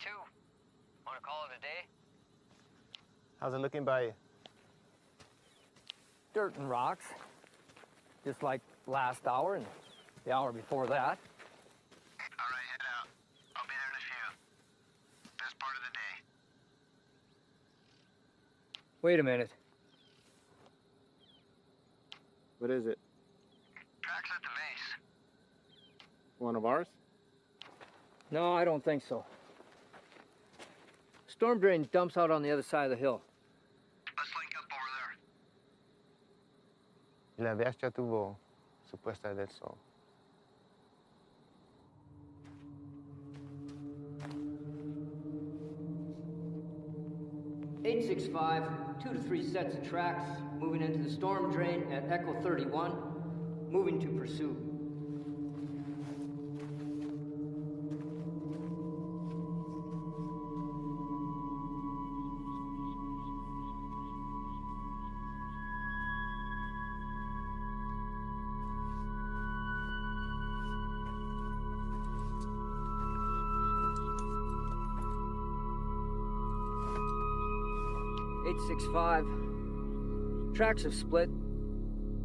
too. Want to call it a day? How's it looking by you? Dirt and rocks. Just like last hour and the hour before that. All right, head out. I'll be there in a few. Best part of the day. Wait a minute. What is it? Tracks at the base. One of ours? No, I don't think so. Storm drain dumps out on the other side of the hill. Let's link up over there. La Aviash ya tuvo su puesta del sol. (865), 2 to 3 sets of tracks, moving into the storm drain at Echo 31, moving to pursuit. (865), tracks have split,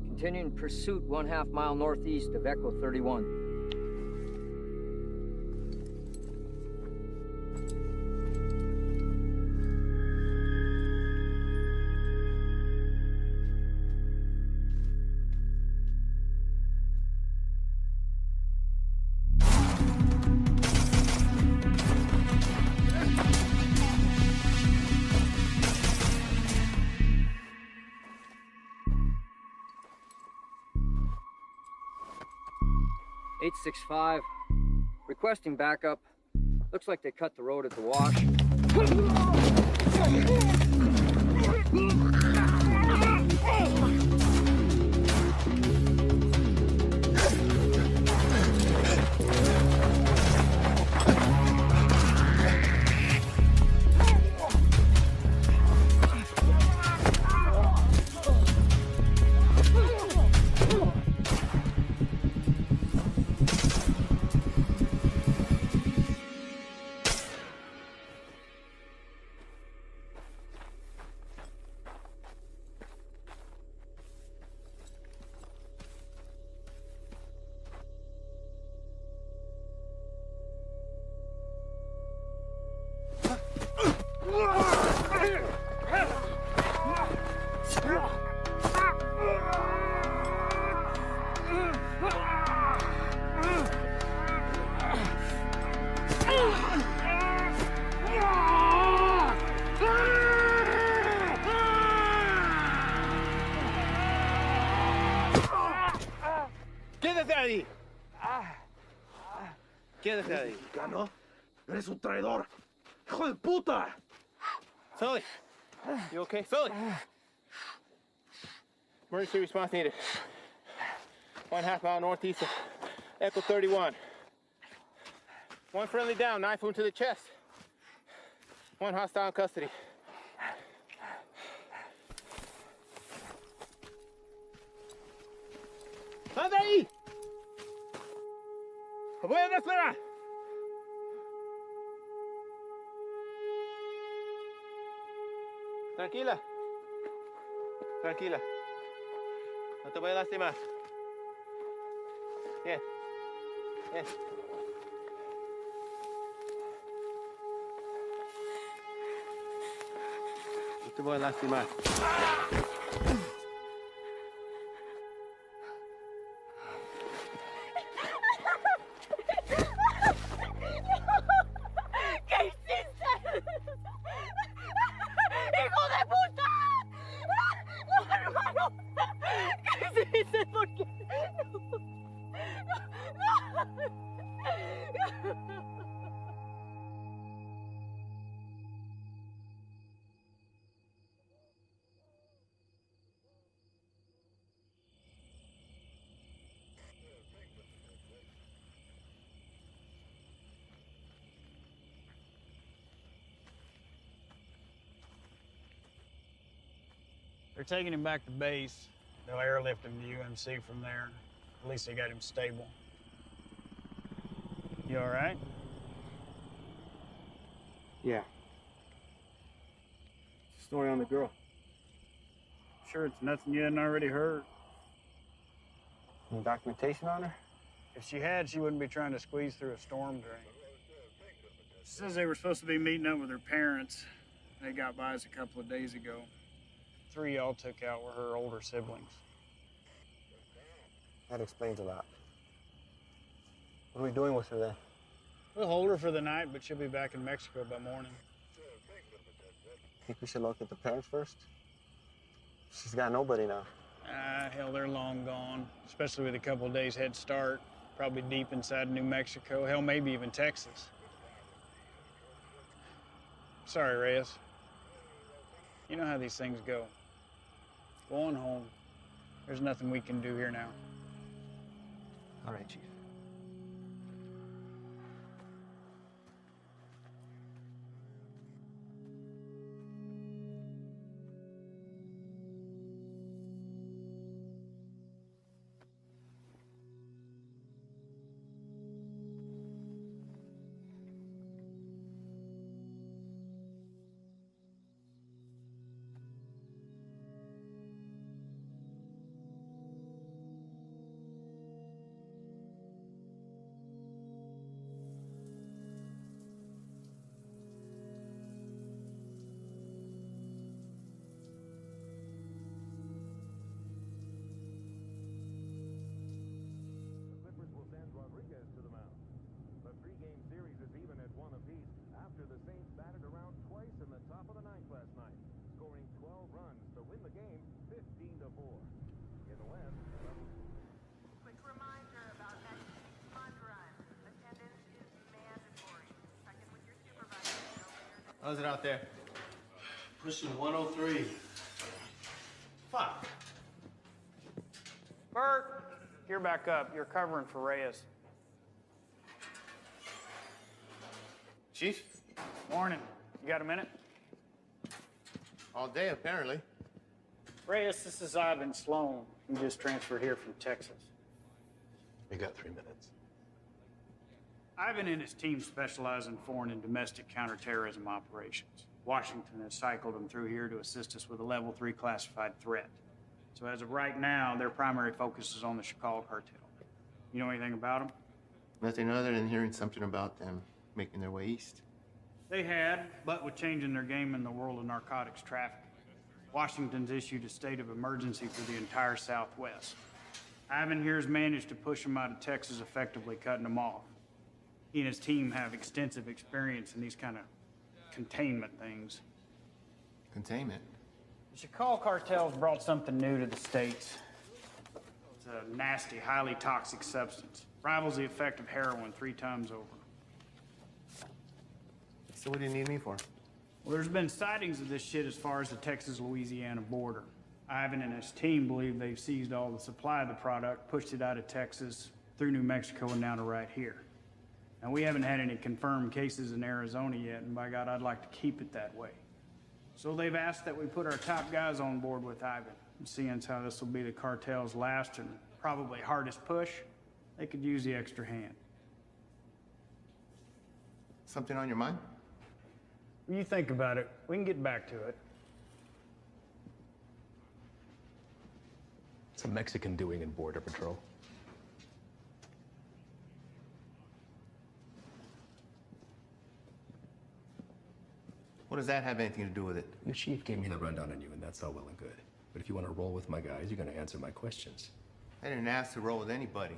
continuing pursuit 1/2 mile northeast of Echo 31. (865), requesting backup. Looks like they cut the road at the wash. ¡Quédate ahí! ¡Quédate ahí! ¿Mexicano? ¡Eres un traidor! ¡Hijo de puta! Sully! You okay? Sully! Emergency response needed. 1/2 mile northeast of Echo 31. One friendly down, knife wound to the chest. One hostile in custody. ¡Sal de ahí! ¡Voy a esperar! Tranquila. Tranquila. No te voy a lastimar. Bien. Bien. No te voy a lastimar. They're taking him back to base. They'll airlift him to UMC from there. At least they got him stable. You all right? Yeah. Story on the girl. Sure, it's nothing you hadn't already heard. Any documentation on her? If she had, she wouldn't be trying to squeeze through a storm drain. Says they were supposed to be meeting up with her parents. They got by us a couple of days ago. 3 y'all took out were her older siblings. That explains a lot. What are we doing with her then? We'll hold her for the night, but she'll be back in Mexico by morning. Think we should locate the parents first? She's got nobody now. Ah, hell, they're long gone, especially with a couple of days head start. Probably deep inside New Mexico, hell, maybe even Texas. Sorry, Reyes. You know how these things go. Go on home. There's nothing we can do here now. All right, Chief. How's it out there? Pushing 103. Fuck. Bert, you're back up. You're covering for Reyes. Chief? Morning. You got a minute? All day, apparently. Reyes, this is Ivan Sloan. He just transferred here from Texas. You got 3 minutes. Ivan and his team specialize in foreign and domestic counterterrorism operations. Washington has cycled them through here to assist us with a level 3 classified threat. So as of right now, their primary focus is on the Shakal cartel. You know anything about them? Nothing other than hearing something about them making their way east. They had, but with changing their game in the world of narcotics trafficking, Washington's issued a state of emergency for the entire Southwest. Ivan here has managed to push them out of Texas, effectively cutting them off. He and his team have extensive experience in these kind of containment things. Containment? The Shakal cartel's brought something new to the States. It's a nasty, highly toxic substance. Rivals the effect of heroin 3 times over. So what do you need me for? Well, there's been sightings of this shit as far as the Texas-Louisiana border. Ivan and his team believe they've seized all the supply of the product, pushed it out of Texas, through New Mexico, and down to right here. And we haven't had any confirmed cases in Arizona yet, and by God, I'd like to keep it that way. So they've asked that we put our top guys on board with Ivan. And seeing as how this will be the cartel's last and probably hardest push, they could use the extra hand. Something on your mind? When you think about it, we can get back to it. What's a Mexican doing in Border Patrol? What does that have anything to do with it? The chief gave me the rundown on you, and that's all well and good. But if you want to roll with my guys, you're going to answer my questions. I didn't ask to roll with anybody.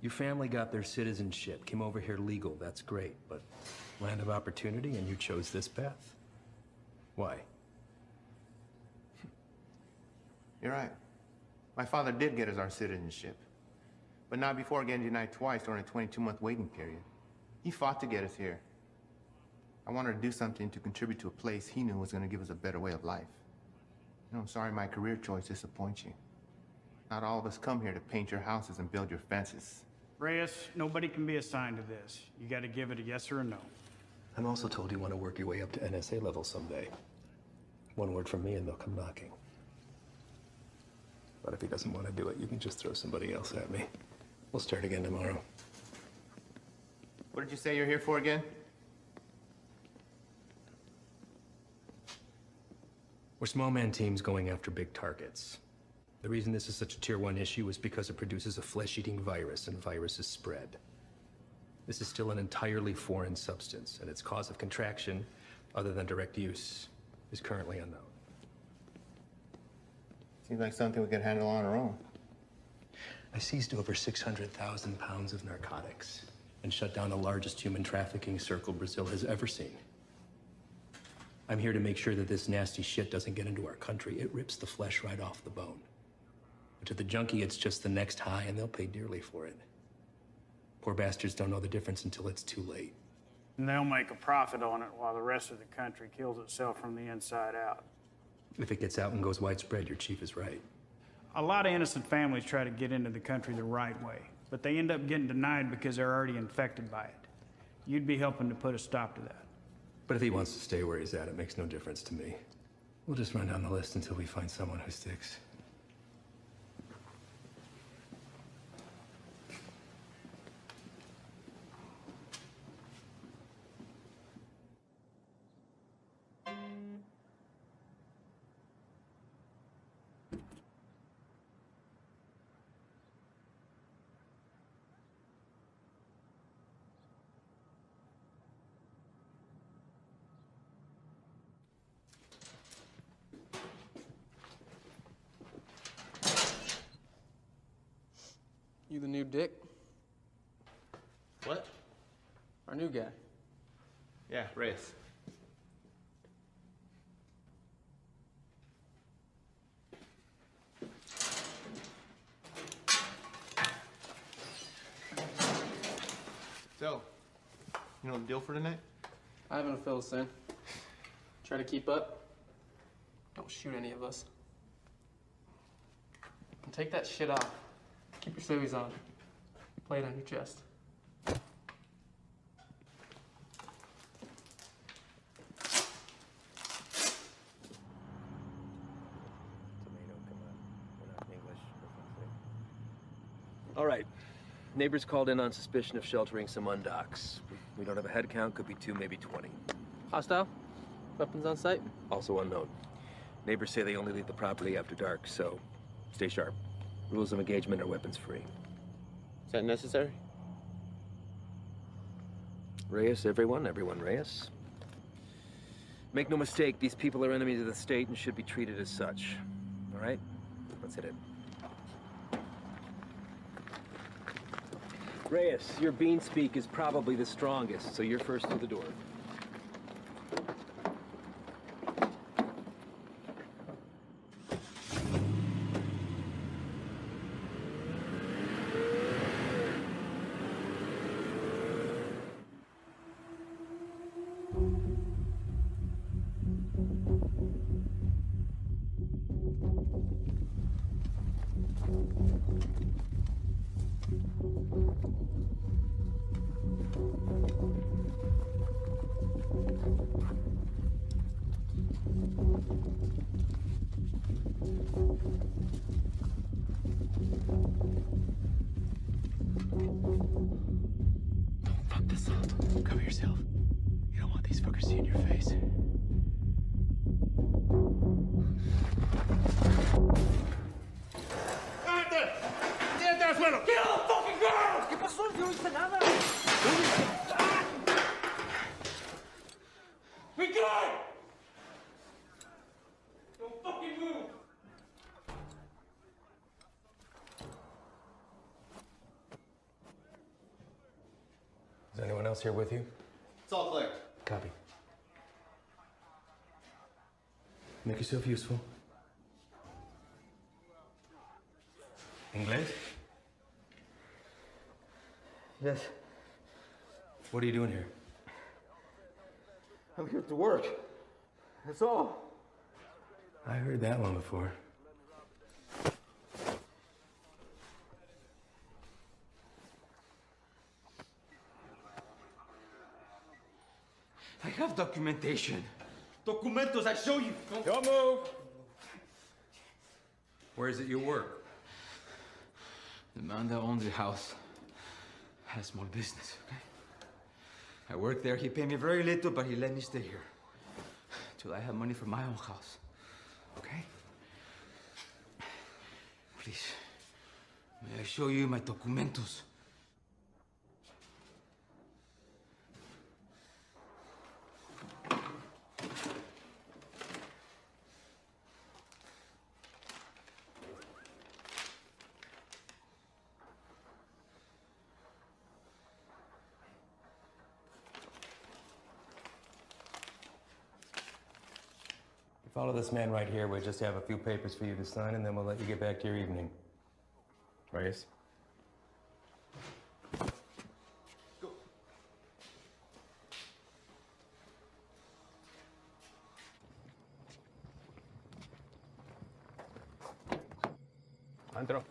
Your family got their citizenship, came over here legal, that's great, but land of opportunity, and you chose this path? Why? You're right. My father did get us our citizenship, but not before getting denied twice during a 22-month waiting period. He fought to get us here. I wanted to do something to contribute to a place he knew was going to give us a better way of life. You know, I'm sorry my career choice disappoints you. Not all of us come here to paint your houses and build your fences. Reyes, nobody can be assigned to this. You got to give it a yes or a no. I'm also told you want to work your way up to NSA level someday. One word from me and they'll come knocking. But if he doesn't want to do it, you can just throw somebody else at me. We'll start again tomorrow. What did you say you're here for again? We're small man teams going after big targets. The reason this is such a tier 1 issue is because it produces a flesh-eating virus, and viruses spread. This is still an entirely foreign substance, and its cause of contraction, other than direct use, is currently unknown. Seems like something we could handle on our own. I seized over 600,000 pounds of narcotics and shut down the largest human trafficking circle Brazil has ever seen. I'm here to make sure that this nasty shit doesn't get into our country. It rips the flesh right off the bone. But to the junkie, it's just the next high, and they'll pay dearly for it. Poor bastards don't know the difference until it's too late. And they'll make a profit on it while the rest of the country kills itself from the inside out. If it gets out and goes widespread, your chief is right. A lot of innocent families try to get into the country the right way, but they end up getting denied because they're already infected by it. You'd be helping to put a stop to that. But if he wants to stay where he's at, it makes no difference to me. We'll just run down the list until we find someone who sticks. You the new Dick? What? Our new guy. Yeah, Reyes. So, you know the deal for tonight? I haven't filled us in. Try to keep up. Don't shoot any of us. And take that shit off. Keep your civvies on. Play it on your chest. All right. Neighbors called in on suspicion of sheltering some undocks. We don't have a head count, could be 2, maybe 20. Hostile? Weapons on site? Also unknown. Neighbors say they only leave the property after dark, so stay sharp. Rules of engagement are weapons free. Is that necessary? Reyes, everyone Reyes. Make no mistake, these people are enemies of the state and should be treated as such. All right? Let's hit it. Reyes, your bean speak is probably the strongest, so you're first through the door. Fuck this up. Cover yourself. You don't want these fuckers seeing your face. ¿Qué pasó? Yo no hice nada. Be good! Don't fucking move! Is anyone else here with you? It's all clear. Copy. Make yourself useful. Inglés? Yes, What are you doing here? I'm here to work. That's all. I heard that one before. I have documentation. Documentos, I show you. Don't move. Where is it you work? The man that owns the house had a small business, okay? I work there. He paid me very little, but he let me stay here till I have money for my own house. okay? Please, may I show you my documentos? Follow this man right here. We'll just have a few papers for you to sign, and then we'll let you get back to your evening. Reyes? Go. Andro.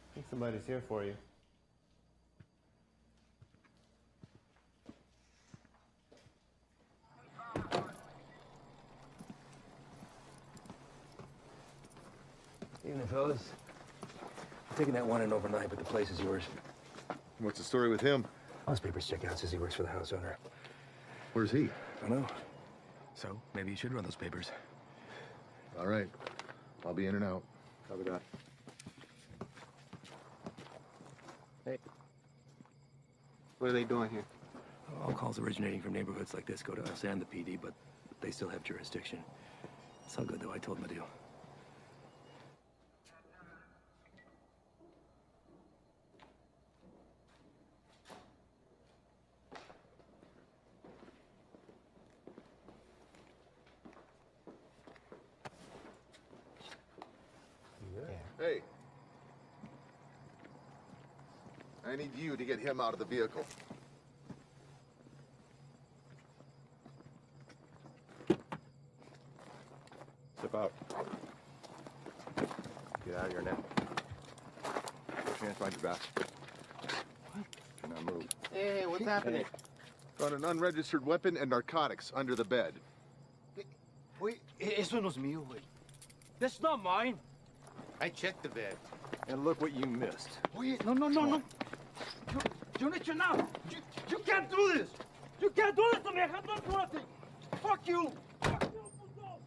I think somebody's here for you. Evening, fellas. I'm taking that one in overnight, but the place is yours. What's the story with him? All his papers check out. Says he works for the house owner. Where's he? I know. So maybe you should run those papers. All right. I'll be in and out. Copy that. Hey. What are they doing here? All calls originating from neighborhoods like this go to us and the PD, but they still have jurisdiction. It's all good, though. I told them the deal. Hey. I need you to get him out of the vehicle. Step out. Get out of here now. Put your hands behind your back. What? Do not move. Hey, what's happening? Found an unregistered weapon and narcotics under the bed. Wait, eso no es mío, güey. That's not mine. I checked the bed. And look what you missed. Wait, no. You don't need to now. You can't do this. You can't do this to me. I have done nothing. Fuck you. Fuck you, puto.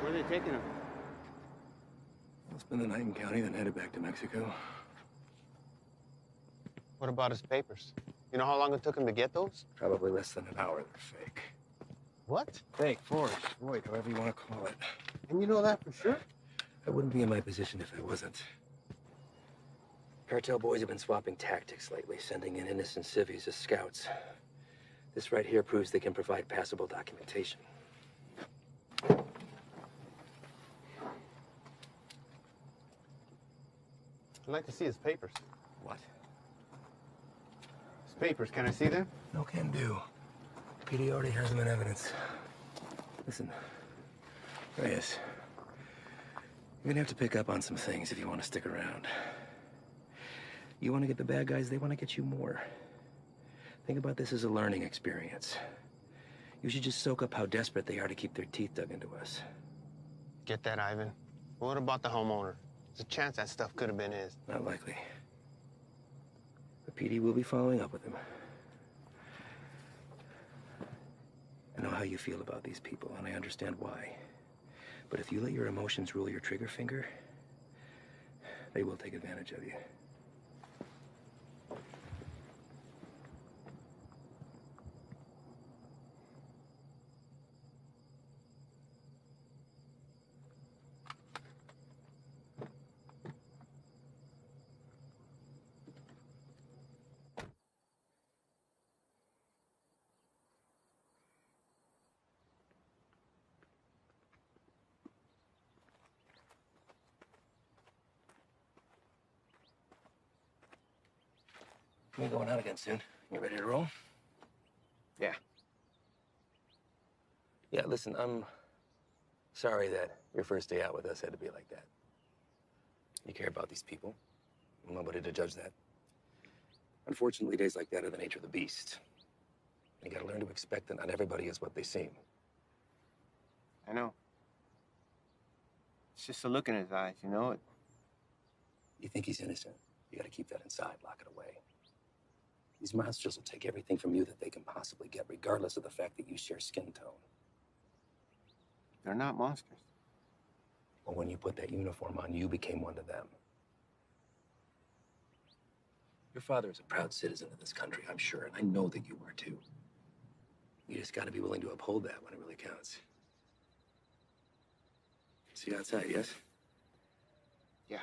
Where are they taking him? I'll spend the night in county, then headed back to Mexico. What about his papers? You know how long it took him to get those? Probably less than an hour. They're fake. What? Fake, forged, void, however you want to call it. And you know that for sure? I wouldn't be in my position if I wasn't. Cartel boys have been swapping tactics lately, sending in innocent civvies as scouts. This right here proves they can provide passable documentation. I'd like to see his papers. What? His papers, can I see them? No can do. PD already has them in evidence. Listen, Reyes, you're gonna have to pick up on some things if you want to stick around. You want to get the bad guys, they want to get you more. Think about this as a learning experience. You should just soak up how desperate they are to keep their teeth dug into us. Get that, Ivan. What about the homeowner? There's a chance that stuff could have been his. Not likely. The PD will be following up with him. I know how you feel about these people, and I understand why. But if you let your emotions rule your trigger finger, they will take advantage of you. Me going out again soon. You ready to roll? Yeah. Yeah, listen, I'm sorry that your first day out with us had to be like that. You care about these people. I'm nobody to judge that. Unfortunately, days like that are the nature of the beast. You gotta learn to expect that not everybody is what they seem. I know. It's just a look in his eyes, you know? You think he's innocent. You gotta keep that inside, lock it away. These monsters will take everything from you that they can possibly get, regardless of the fact that you share skin tone. They're not monsters. Well, when you put that uniform on, you became one to them. Your father is a proud citizen of this country, I'm sure, and I know that you are too. You just gotta be willing to uphold that when it really counts. See you outside, yes? Yeah.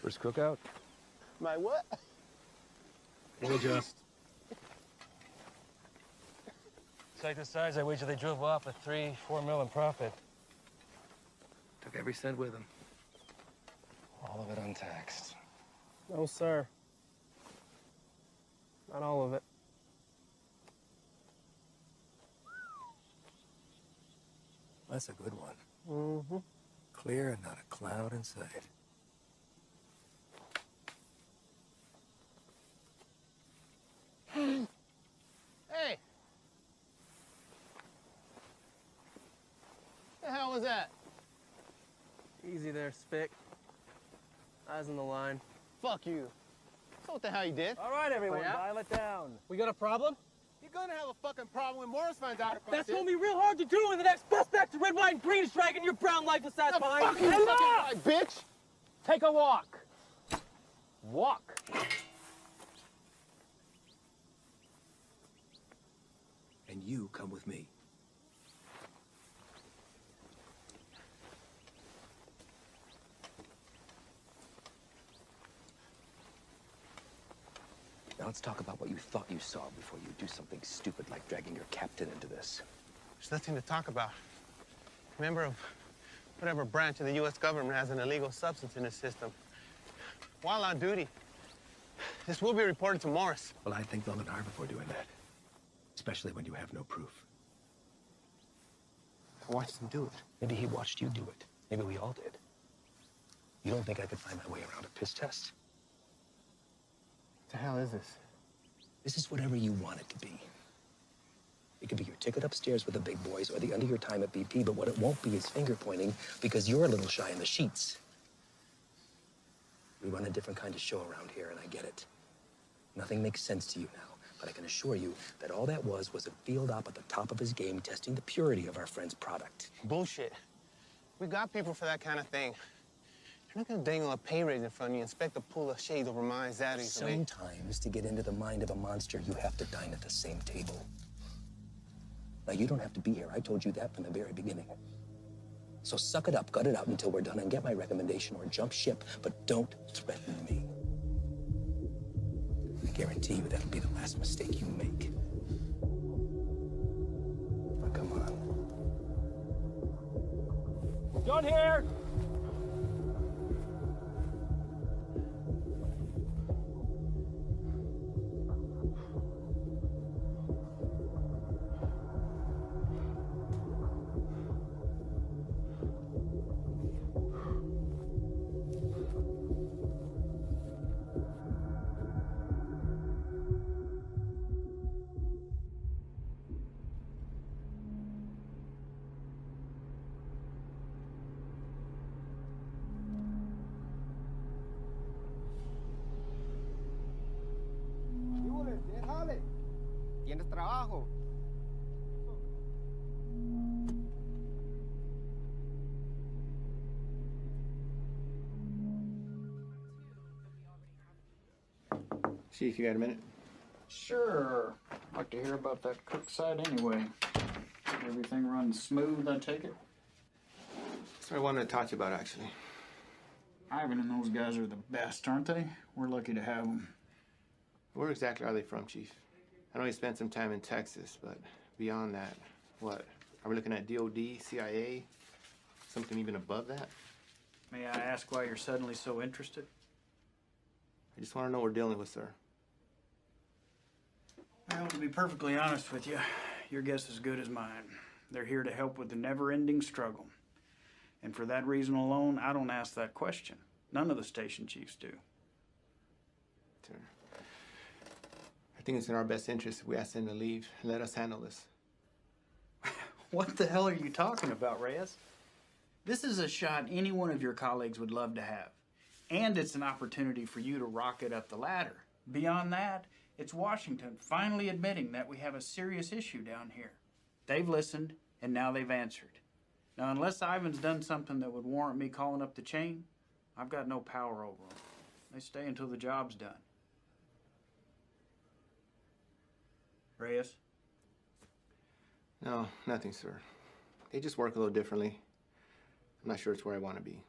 First cookout? My what? Hey, Joe. Sight the size, I wager they drove off with 3-4 mil in profit. Took every cent with him. All of it untaxed. No, sir. Not all of it. That's a good one. Mm-hmm. Clear and not a cloud in sight. Hey! The hell was that? Easy there, Spick. Eyes on the line. Fuck you. So what the hell you did? All right, everyone, Oh, yeah? dial it down. We got a problem? You're gonna have a fucking problem when Morris finds out about That's this. gonna be real hard to do when the next bus back to red, white, and green is dragging your brown lifeless ass behind Fuck you. you, fucking Ah! right, bitch! Take a walk. Walk. And you come with me. Now let's talk about what you thought you saw before you do something stupid like dragging your captain into this. There's nothing to talk about. Member of whatever branch of the U.S. government has an illegal substance in the system. While on duty, this will be reported to Morris. Well, I think they'll look hard before doing that. Especially when you have no proof. I watched him do it. Maybe he watched you do it. Maybe we all did. You don't think I could find my way around a piss test? What the hell is this? This is whatever you want it to be. It could be your ticket upstairs with the big boys or the end of your time at BP, but what it won't be is finger pointing because you're a little shy in the sheets. We run a different kind of show around here, and I get it. Nothing makes sense to you now, but I can assure you that all that was a field op at the top of his game testing the purity of our friend's product. Bullshit. We got people for that kind of thing. You're not gonna dangle a pay raise in front of you and expect to pull a shade over my eyes that easily. Sometimes, to get into the mind of a monster, you have to dine at the same table. Now, you don't have to be here. I told you that from the very beginning. So suck it up, gut it out until we're done, and get my recommendation or jump ship, but don't threaten me. I guarantee you that'll be the last mistake you make. Now, come on. Done here. Tienes trabajo. Chief, you got a minute? Sure. I'd like to hear about that cook site anyway. Everything runs smooth, I take it? That's what I wanted to talk to you about, actually. Ivan and those guys are the best, aren't they? We're lucky to have them. Where exactly are they from, Chief? I know you spent some time in Texas, but beyond that, what? Are we looking at DOD, CIA, something even above that? May I ask why you're suddenly so interested? I just want to know what we're dealing with, sir. Well, to be perfectly honest with you, your guess is as good as mine. They're here to help with the never-ending struggle. And for that reason alone, I don't ask that question. None of the station chiefs do. Sir, I think it's in our best interest if we ask them to leave and let us handle this. What the hell are you talking about, Reyes? This is a shot any one of your colleagues would love to have. And it's an opportunity for you to rocket up the ladder. Beyond that, it's Washington finally admitting that we have a serious issue down here. They've listened, and now they've answered. Now, unless Ivan's done something that would warrant me calling up the chain, I've got no power over them. They stay until the job's done. Reyes? No, nothing, sir. They just work a little differently. I'm not sure it's where I want to be.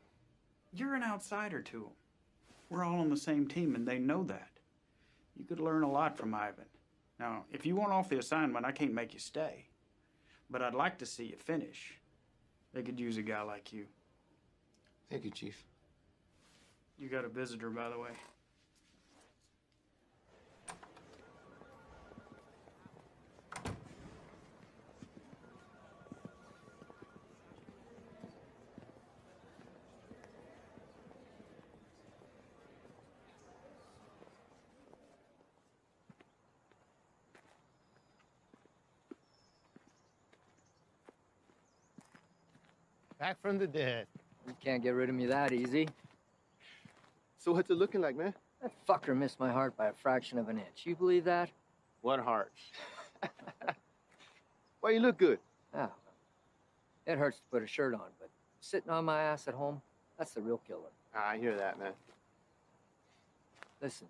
You're an outsider to them. We're all on the same team, and they know that. You could learn a lot from Ivan. Now, if you want off the assignment, I can't make you stay. But I'd like to see you finish. They could use a guy like you. Thank you, Chief. You got a visitor, by the way. Back from the dead. You can't get rid of me that easy. So what's it looking like, man? That fucker missed my heart by a fraction of an inch. You believe that? What heart? Why you look good? Yeah. It hurts to put a shirt on, but sitting on my ass at home, that's the real killer. I hear that, man. Listen.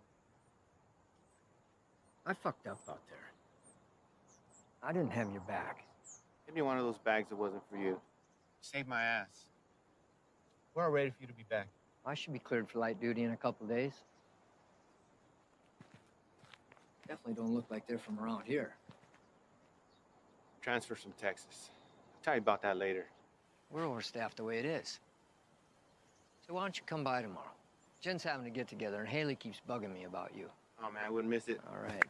I fucked up out there. I didn't have your back. Give me one of those bags that wasn't for you. Save my ass. We're all ready for you to be back. I should be cleared for light duty in a couple days. Definitely don't look like they're from around here. Transfers from Texas. I'll tell you about that later. We're overstaffed the way it is. So why don't you come by tomorrow? Jen's having to get together, and Haley keeps bugging me about you. Oh, man, I wouldn't miss it. All right.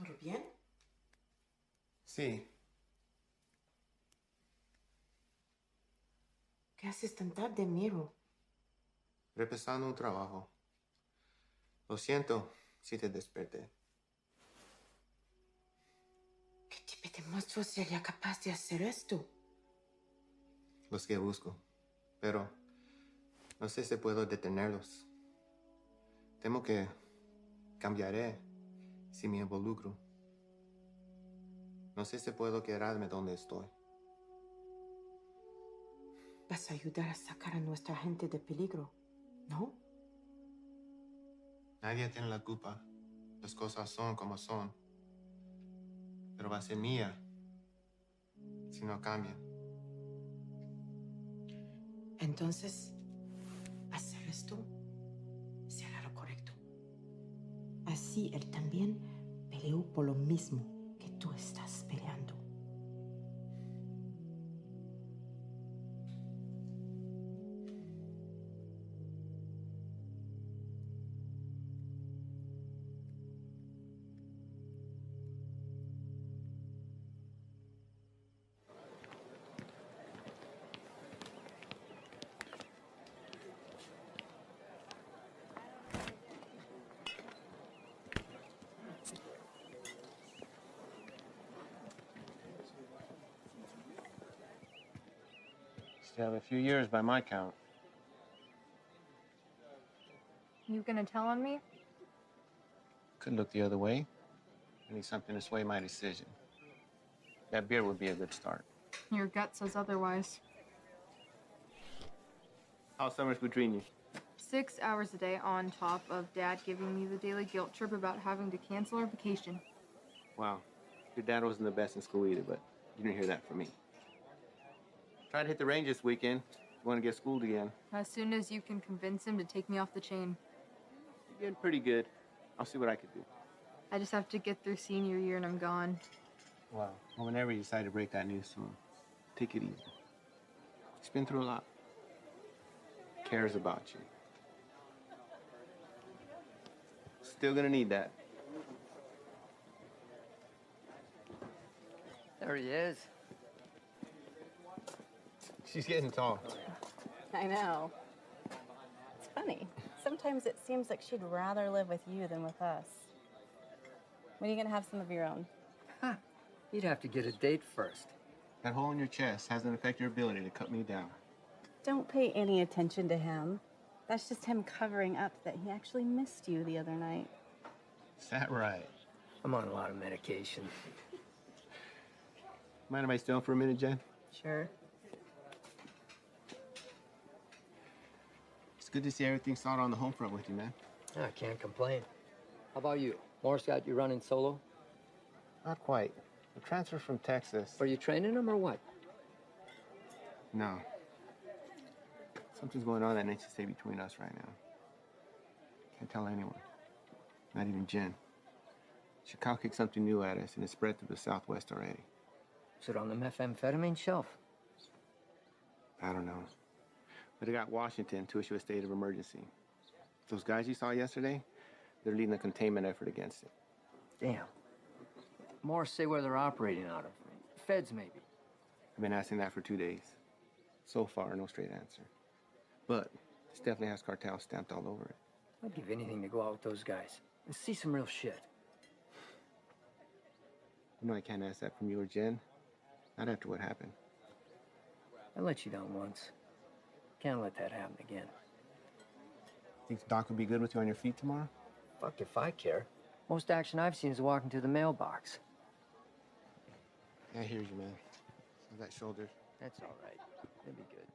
¿Todo bien? Sí. ¿Qué haces tan tarde, Miro? Repasando un trabajo. Lo siento si te desperté. ¿Qué tipo de monstruo sería capaz de hacer esto? Los que busco. Pero no sé si puedo detenerlos. Temo que cambiaré si me involucro. No sé si puedo quedarme donde estoy. Vas a ayudar a sacar a nuestra gente de peligro, ¿no? Nadie tiene la culpa. Las cosas son como son. Pero va a ser mía si no cambian. Entonces, hacer esto será lo correcto. Así él también peleó por lo mismo que tú estás peleando. Still have a few years by my count. You gonna tell on me? Could look the other way. I need something to sway my decision. That beer would be a good start. Your gut says otherwise. How's summers between you? 6 hours a day on top of Dad giving me the daily guilt trip about having to cancel our vacation. Wow. Your dad wasn't the best in school either, but you didn't hear that from me. Try to hit the range this weekend. You want to get schooled again. As soon as you can convince him to take me off the chain. You're getting pretty good. I'll see what I could do. I just have to get through senior year and I'm gone. Wow. Well, whenever you decide to break that news to him, take it easy. He's been through a lot. Cares about you. Still gonna need that. There he is. She's getting tall. I know. It's funny. Sometimes it seems like she'd rather live with you than with us. When are you gonna have some of your own? Huh. You'd have to get a date first. That hole in your chest hasn't affected your ability to cut me down. Don't pay any attention to him. That's just him covering up that he actually missed you the other night. Is that right? I'm on a lot of medication. Mind if I stay on for a minute, Jen? Sure. It's good to see everything started on the home front with you, man. I can't complain. How about you? Morris got you running solo? Not quite. I transferred from Texas. Are you training him or what? No. Something's going on that needs to stay between us right now. Can't tell anyone. Not even Jen. Chicago kicked something new at us, and it's spread through the Southwest already. Is it on the methamphetamine shelf? I don't know. But it got Washington to issue a state of emergency. Those guys you saw yesterday, they're leading a containment effort against it. Damn. Morris say where they're operating out of. Feds, maybe. I've been asking that for 2 days. So far, no straight answer. But this definitely has cartel stamped all over it. I'd give anything to go out with those guys and see some real shit. You know I can't ask that from you or Jen. Not after what happened. I let you down once. Can't let that happen again. Think Doc would be good with you on your feet tomorrow? Fuck if I care. Most action I've seen is walking to the mailbox. I hear you, man. That shoulder. That's all right. It'll be good.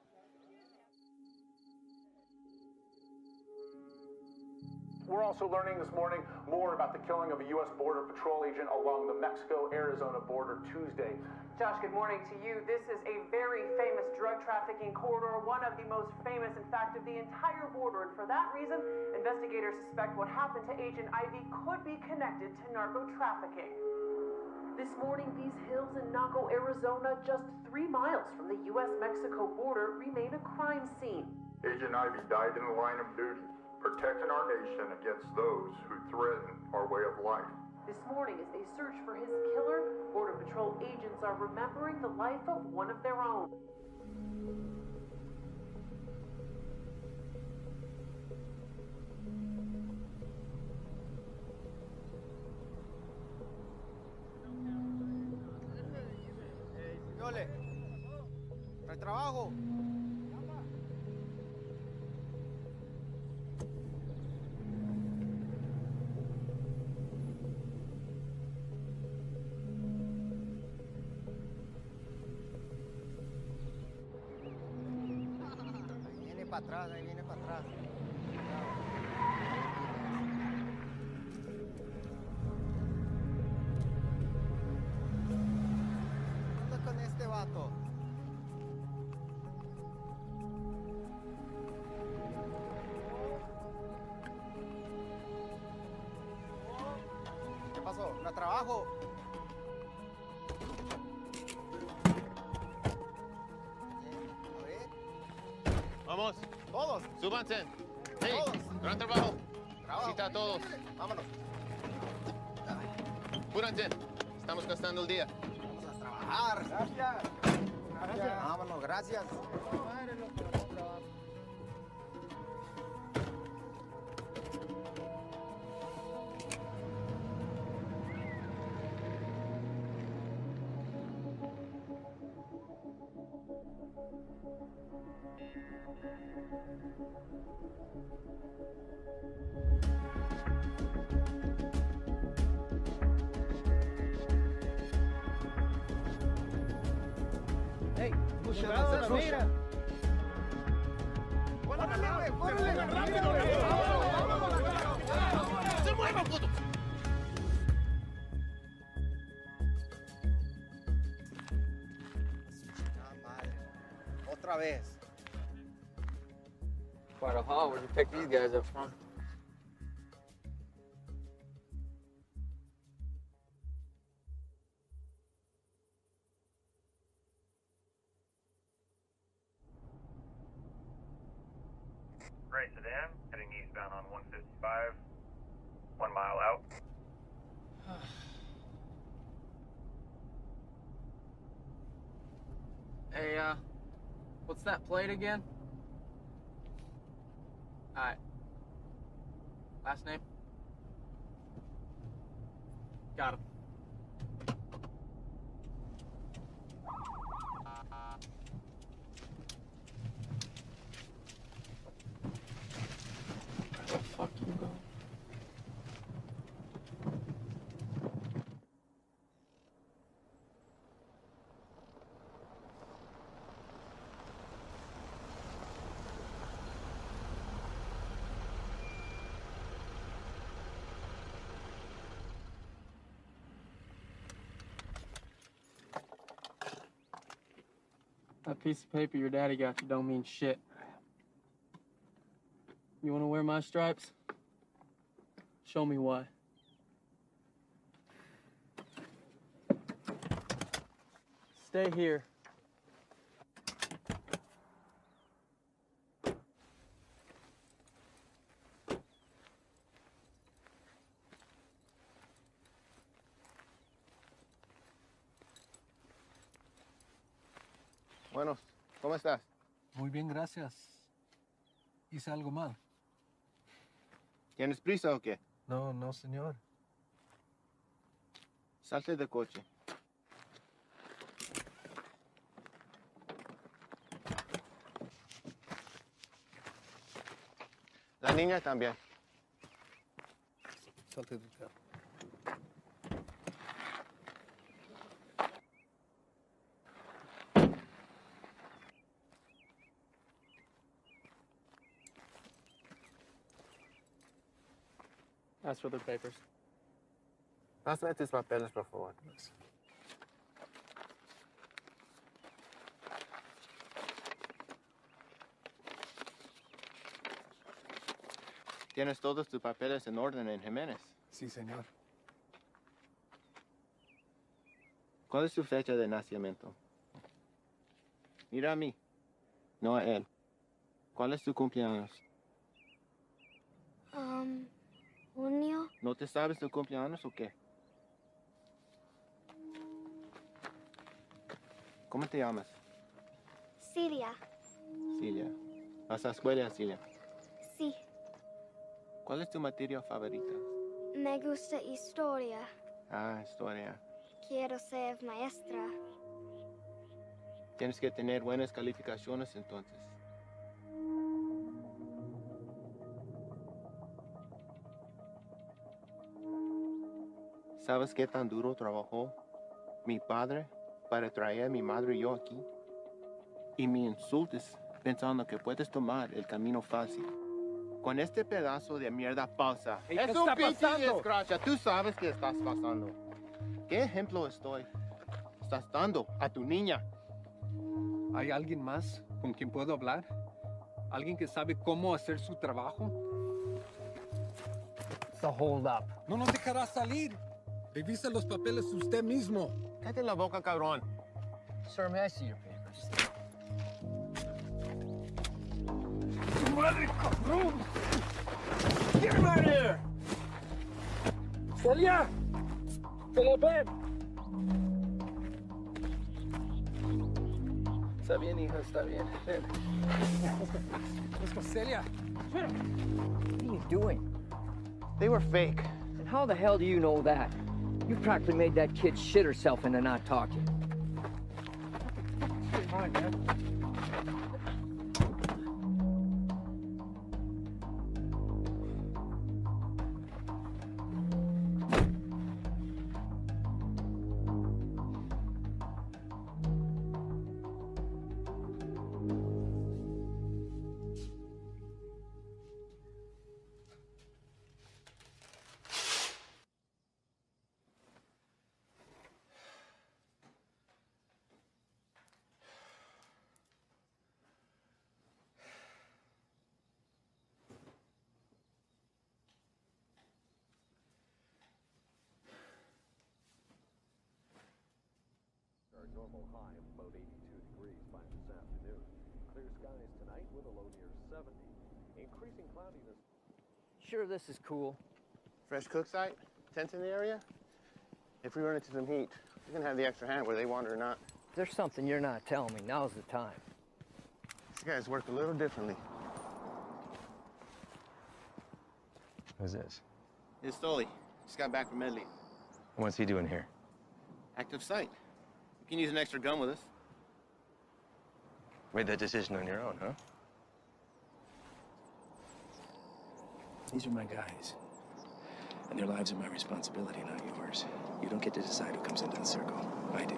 We're also learning this morning more about the killing of a U.S. Border Patrol agent along the Mexico-Arizona border Tuesday. Josh, good morning to you. This is a very famous drug trafficking corridor, one of the most famous, in fact, of the entire border. And for that reason, investigators suspect what happened to Agent Ivy could be connected to narco trafficking. This morning, these hills in Naco, Arizona, just 3 miles from the U.S.-Mexico border, remain a crime scene. Agent Ivy died in the line of duty, protecting our nation against those who threaten our way of life. This morning, as they search for his killer, Border Patrol agents are remembering the life of one of their own. Yole, no hay trabajo. Ahí viene para atrás. ¿Qué onda con este vato? ¿Qué pasó? ¿No hay trabajo? Vamos. Todos. Súbanse. Hey, Todos. gran trabajo. Trabajo. Cita a todos. Vámonos. Apúrense. Estamos gastando el día. Vamos a trabajar. Gracias. Gracias. Vámonos, gracias. Mira. ¡Se mueva, puto! Otra vez. Quite a haul. Where'd you pick these guys up from? Gray sedan, heading eastbound on 155, 1 mile out. Hey, what's that plate again? Alright. Last name? Got him. Where the fuck you going? That piece of paper your daddy got you don't mean shit. You wanna wear my stripes? Show me why. Stay here. Bueno, ¿cómo estás? Muy bien, gracias. ¿Hice algo mal? ¿Tienes prisa o qué? No, no, señor. Salte del coche. La niña también. Salte del carro. Ask for their papers. Pásame tus papeles, por favor. ¿Tienes todos tus papeles en orden en Jiménez? Sí, señor. ¿Cuál es su fecha de nacimiento? Mira a mí, no a él. ¿Cuál es tu cumpleaños? Junio. ¿No te sabes tu cumpleaños o qué? ¿Cómo te llamas? Cilia. Cilia. ¿Vas a la escuela, Cilia? Sí. ¿Cuál es tu materia favorita? Me gusta historia. Ah, historia. Quiero ser maestra. Tienes que tener buenas calificaciones entonces. ¿Sabes qué tan duro trabajó mi padre para traer a mi madre y yo aquí? Y me insultes pensando que puedes tomar el camino fácil. Con este pedazo de mierda falsa. Hey, es ¿qué un está pinche pasando? desgracia. Tú sabes qué estás pasando. ¿Qué ejemplo estás dando a tu niña? ¿Hay alguien más con quien puedo hablar? ¿Alguien que sabe cómo hacer su trabajo? It's a hold up. No nos dejará salir. Revisa los papeles usted mismo. Cállate la boca, cabrón. Sir, may I see your papers? ¡Madre, cabrón! Get him out of here! ¡Celia! ¡Celia, ven! Está bien, hija, está bien. Ven. Let's go, Celia. What are you doing? They were fake. And how the hell do you know that? You practically made that kid shit herself into not talking. Come on, man. Sure, this is cool. Fresh cook site, tents in the area. If we run into some heat, we're gonna have the extra hand whether they want it or not. If there's something you're not telling me, now's the time. These guys work a little differently. Who's this? It's Stoli. Just got back from Medley. What's he doing here? Active site. You can use an extra gun with us. Made that decision on your own, huh? These are my guys. And their lives are my responsibility, not yours. You don't get to decide who comes into the circle. I do.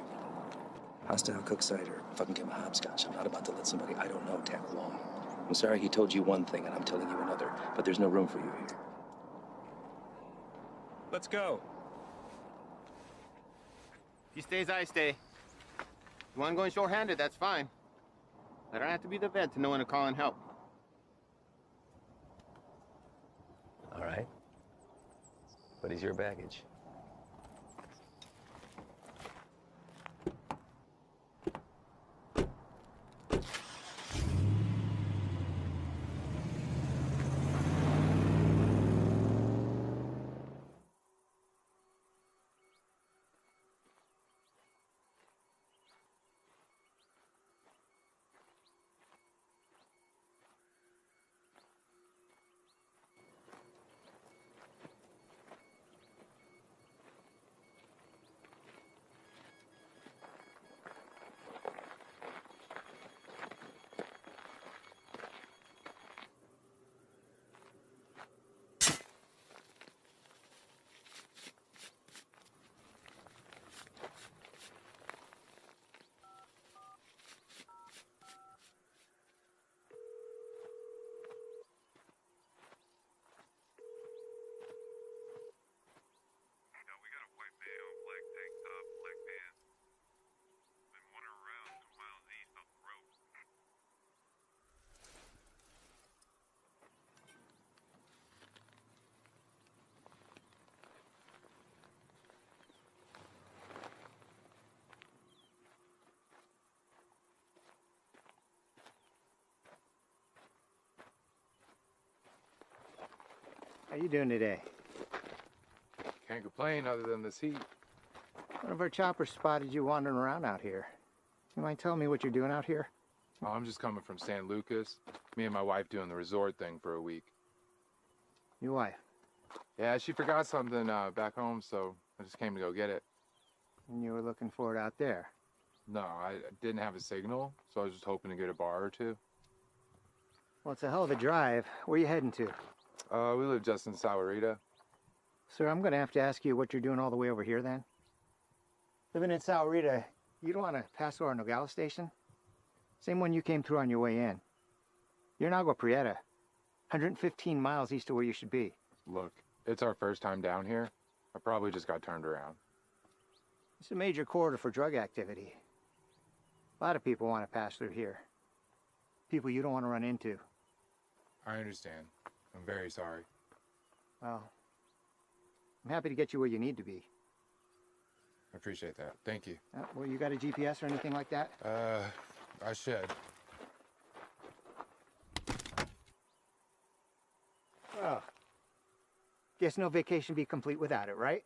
Hostile cook site or fucking give him a hopscotch. I'm not about to let somebody I don't know tag along. I'm sorry he told you one thing and I'm telling you another, but there's no room for you here. Let's go. He stays, I stay. You want going short-handed, that's fine. I don't have to be the vet to know when to call in help. All right. But he's your baggage. How you doing today? Can't complain other than this heat. One of our choppers spotted you wandering around out here. You mind telling me what you're doing out here? Oh, I'm just coming from San Lucas. Me and my wife doing the resort thing for a week. Your wife? Yeah, she forgot something back home, so I just came to go get it. And you were looking for it out there? No, I didn't have a signal, so I was just hoping to get a bar or two. Well, it's a hell of a drive. Where are you heading to? We live just in Sahuarita. Sir, I'm going to have to ask you what you're doing all the way over here then. Living in Sahuarita, you don't want to pass through our Nogales station? Same one you came through on your way in. You're in Agua Prieta, 115 miles east of where you should be. Look, it's our first time down here. I probably just got turned around. It's a major corridor for drug activity. A lot of people want to pass through here. People you don't want to run into. I understand. I'm very sorry. Well, I'm happy to get you where you need to be. I appreciate that. Thank you. Well, you got a GPS or anything like that? I should. Well, guess no vacation be complete without it, right?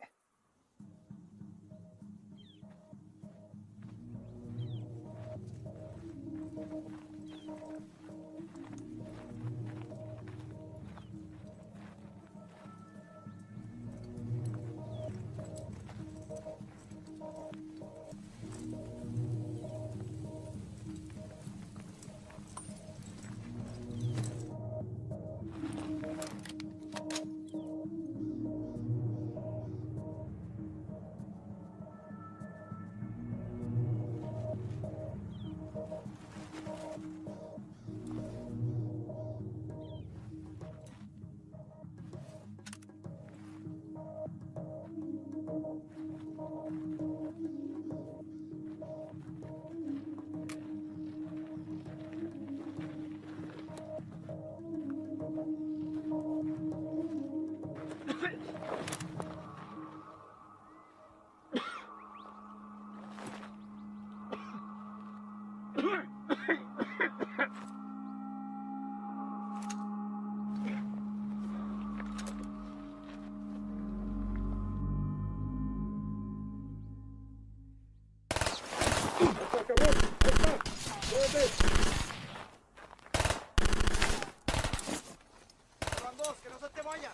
Van dos, que no se te vayan.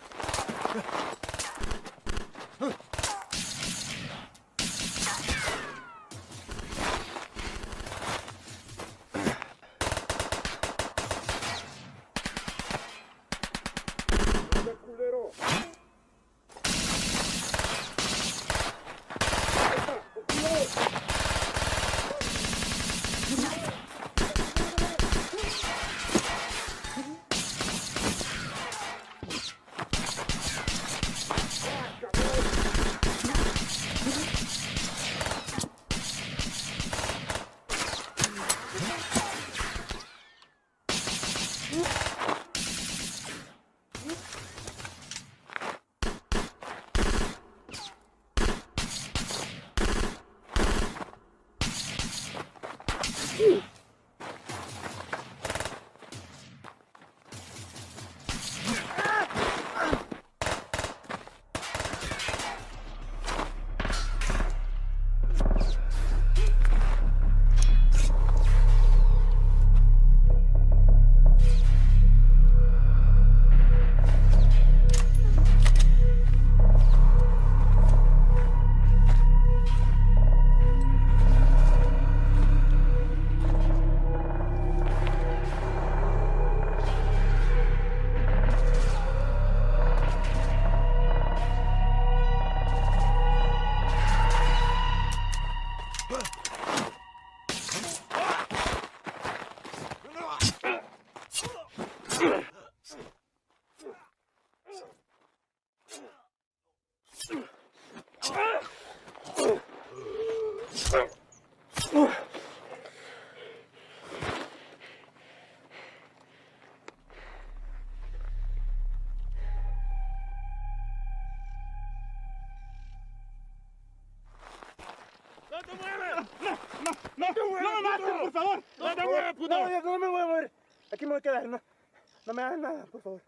¡No te muevas! ¡No me mates, por favor! ¡No te muevas, puto! No me voy a mover. Aquí me voy a quedar. No me hagas nada, por favor.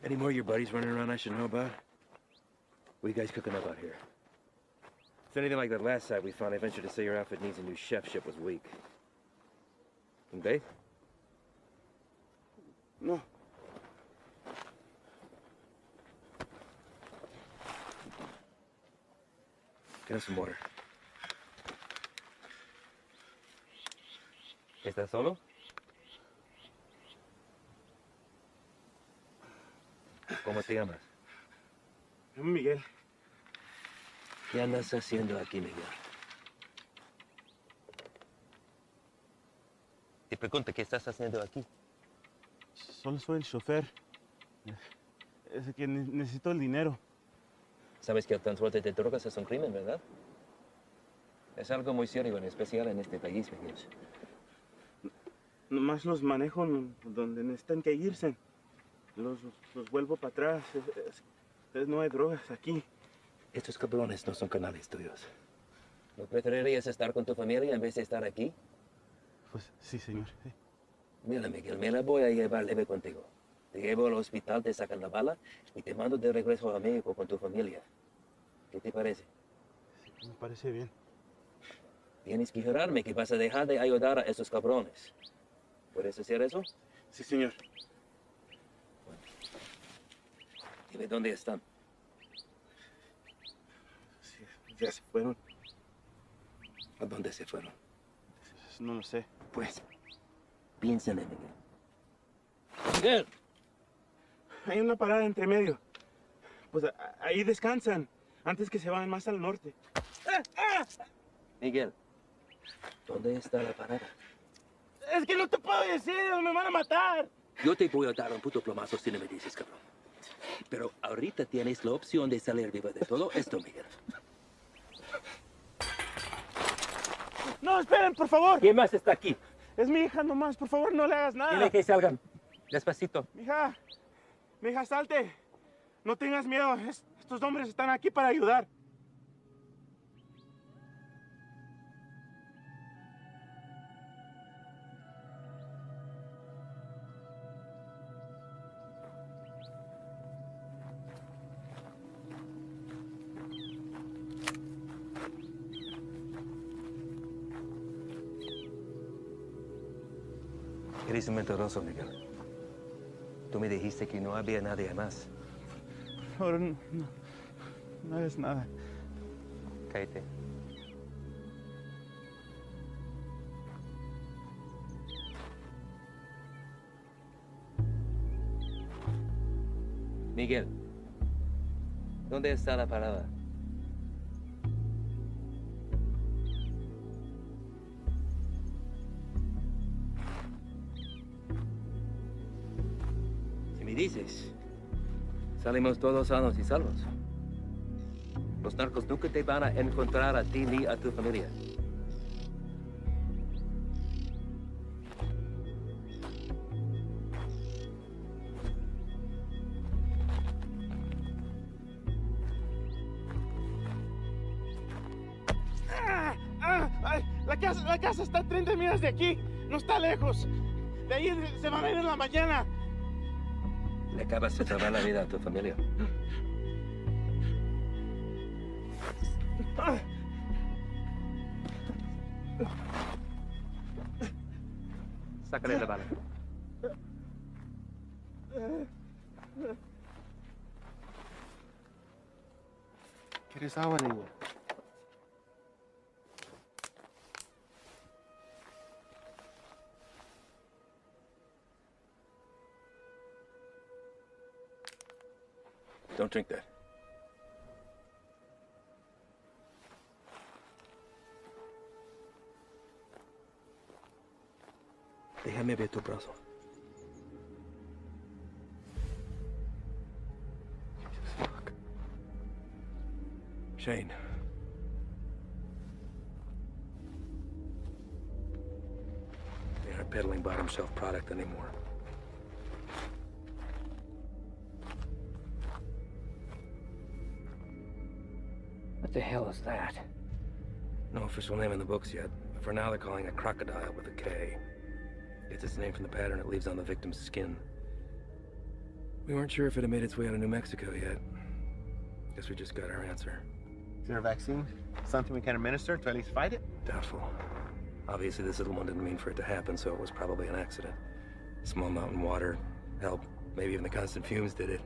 Any more of your buddies running around I should know about? What are you guys cooking up out here? If it's anything like that last site we found, I venture to say your outfit needs a new chef. Ship was weak. And Dave? No. Get us some water. ¿Estás solo? ¿Cómo te llamas? Miguel. ¿Qué andas haciendo aquí, Miguel? Te pregunto, ¿qué estás haciendo aquí? Solo soy el chofer. Es que necesito el dinero. Sabes que el transporte de drogas es un crimen, ¿verdad? Es algo muy serio, en especial en este país, Miguel. Nomás los manejo donde necesitan que irse. Los vuelvo para atrás. No hay drogas aquí. Estos cabrones no son canales tuyos. ¿No preferirías estar con tu familia en vez de estar aquí? Pues sí, señor. Sí. Mira, Miguel, me la voy a llevar leve contigo. Te llevo al hospital, te sacan la bala y te mando de regreso a México con tu familia. ¿Qué te parece? Sí, me parece bien. Tienes que jurarme que vas a dejar de ayudar a esos cabrones. ¿Puedes hacer eso? Sí, señor. Bueno. Dime dónde están. Sí, ya se fueron. ¿A dónde se fueron? No lo sé. Pues, piénsale, Miguel. ¡Miguel! Hay una parada entre medio. Pues ahí descansan, antes que se vayan más al norte. Miguel, ¿dónde está la parada? Es que no te puedo decir, me van a matar. Yo te voy a dar un puto plomazo si no me dices, cabrón. Pero ahorita tienes la opción de salir vivo de todo esto, Miguel. No, esperen, por favor. ¿Quién más está aquí? Es mi hija nomás, por favor, no le hagas nada. Dile que salgan. Despacito. Mija, salte. No tengas miedo, estos hombres están aquí para ayudar. Eres un mentiroso, Miguel. Tú me dijiste que no había nadie más. Ahora no es nada. Cállate. Miguel, ¿dónde está la parada? Si me dices, salimos todos sanos y salvos. Los narcos nunca te van a encontrar a ti ni a tu familia. La casa está a 30 millas de aquí. No está lejos. De ahí se van a ir en la mañana. Le acabas de salvar la vida a tu familia. Sácale la bala. ¿Quieres agua, niña? Don't drink that. Déjame ver tu brazo. Fuck. Shane. They aren't peddling bottom shelf product anymore. What the hell is that? No official name in the books yet. For now, they're calling it crocodile with a K. Gets its name from the pattern it leaves on the victim's skin. We weren't sure if it had made its way out of New Mexico yet. Guess we just got our answer. Is there a vaccine? Something we can administer to at least fight it? Doubtful. Obviously, this little one didn't mean for it to happen, so it was probably an accident. Small mountain water. Hell, maybe even the constant fumes did it.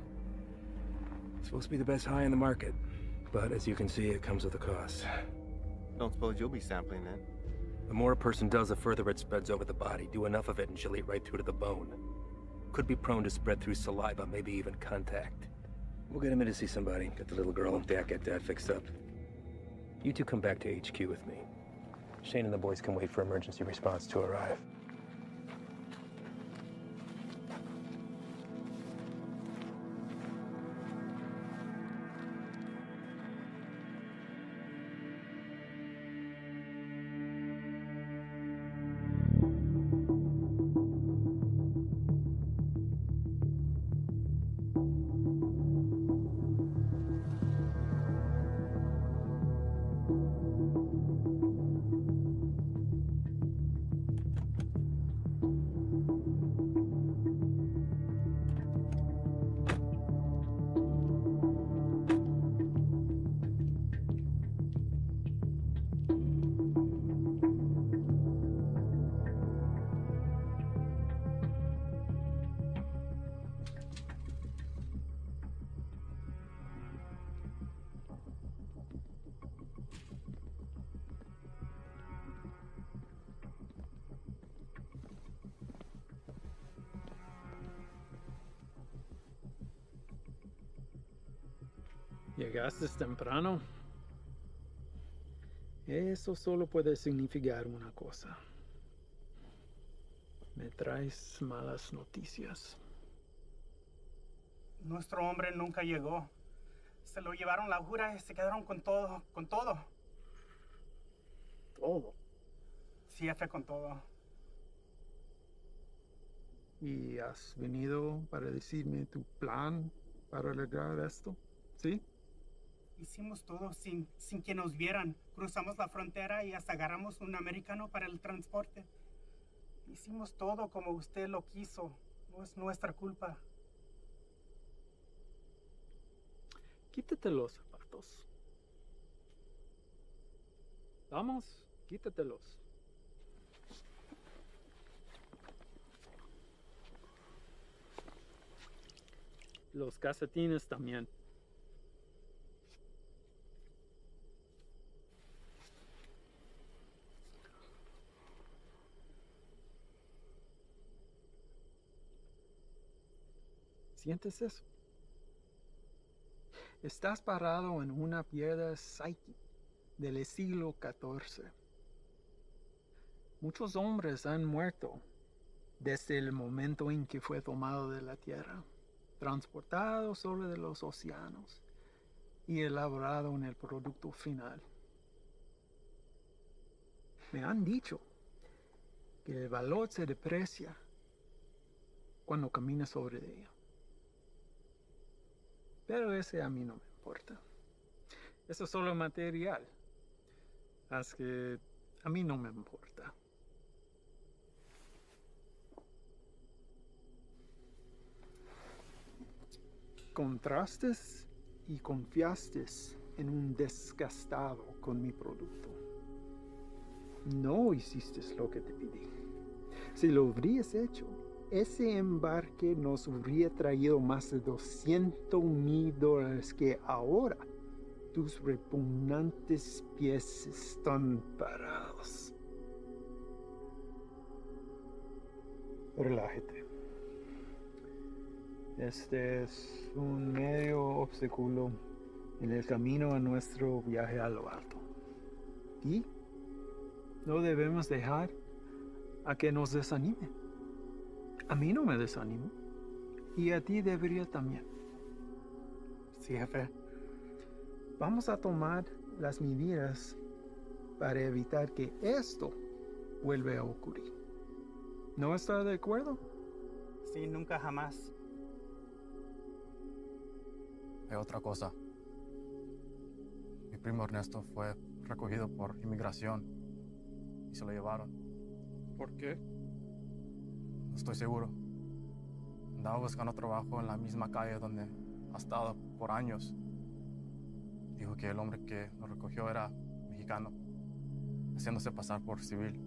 It's supposed to be the best high in the market. But as you can see, it comes with a cost. Don't suppose you'll be sampling then? The more a person does, the further it spreads over the body. Do enough of it and she'll eat right through to the bone. Could be prone to spread through saliva, maybe even contact. We'll get him in to see somebody. Get the little girl and get Dad fixed up. You two come back to HQ with me. Shane and the boys can wait for emergency response to arrive. Llegaste temprano. Eso solo puede significar una cosa. Me traes malas noticias. Nuestro hombre nunca llegó. Se lo llevaron la jura y se quedaron con todo, con todo. ¿Todo? Sí, jefe, con todo. ¿Y has venido para decirme tu plan para lograr esto? ¿Sí? Hicimos todo sin que nos vieran. Cruzamos la frontera y hasta agarramos un americano para el transporte. Hicimos todo como usted lo quiso. No es nuestra culpa. Quítate los zapatos. Vamos, quítatelos. los calcetines también. ¿Sientes eso? Estás parado en una piedra Psyche del siglo XIV. Muchos hombres han muerto desde el momento en que fue tomado de la tierra, transportado sobre los océanos y elaborado en el producto final. Me han dicho que el valor se deprecia cuando caminas sobre ella. Pero ese a mí no me importa. Eso es solo material. Así que a mí no me importa. Contraste y confiaste en un desgastado con mi producto. No hiciste lo que te pedí. Si lo hubieras hecho, ese embarque nos hubiera traído más de $200,000 que ahora tus repugnantes pies están parados. Relájate. Este es un medio obstáculo en el camino a nuestro viaje a lo alto. Y no debemos dejar a que nos desanime. A mí no me desanimo. Y a ti debería también. Sí, jefe. Vamos a tomar las medidas para evitar que esto vuelva a ocurrir. ¿No está de acuerdo? Sí, nunca jamás. Hay otra cosa. Mi primo Ernesto fue recogido por inmigración y se lo llevaron. ¿Por qué? No estoy seguro. Andaba buscando trabajo en la misma calle donde ha estado por años. Dijo que el hombre que lo recogió era mexicano, haciéndose pasar por civil.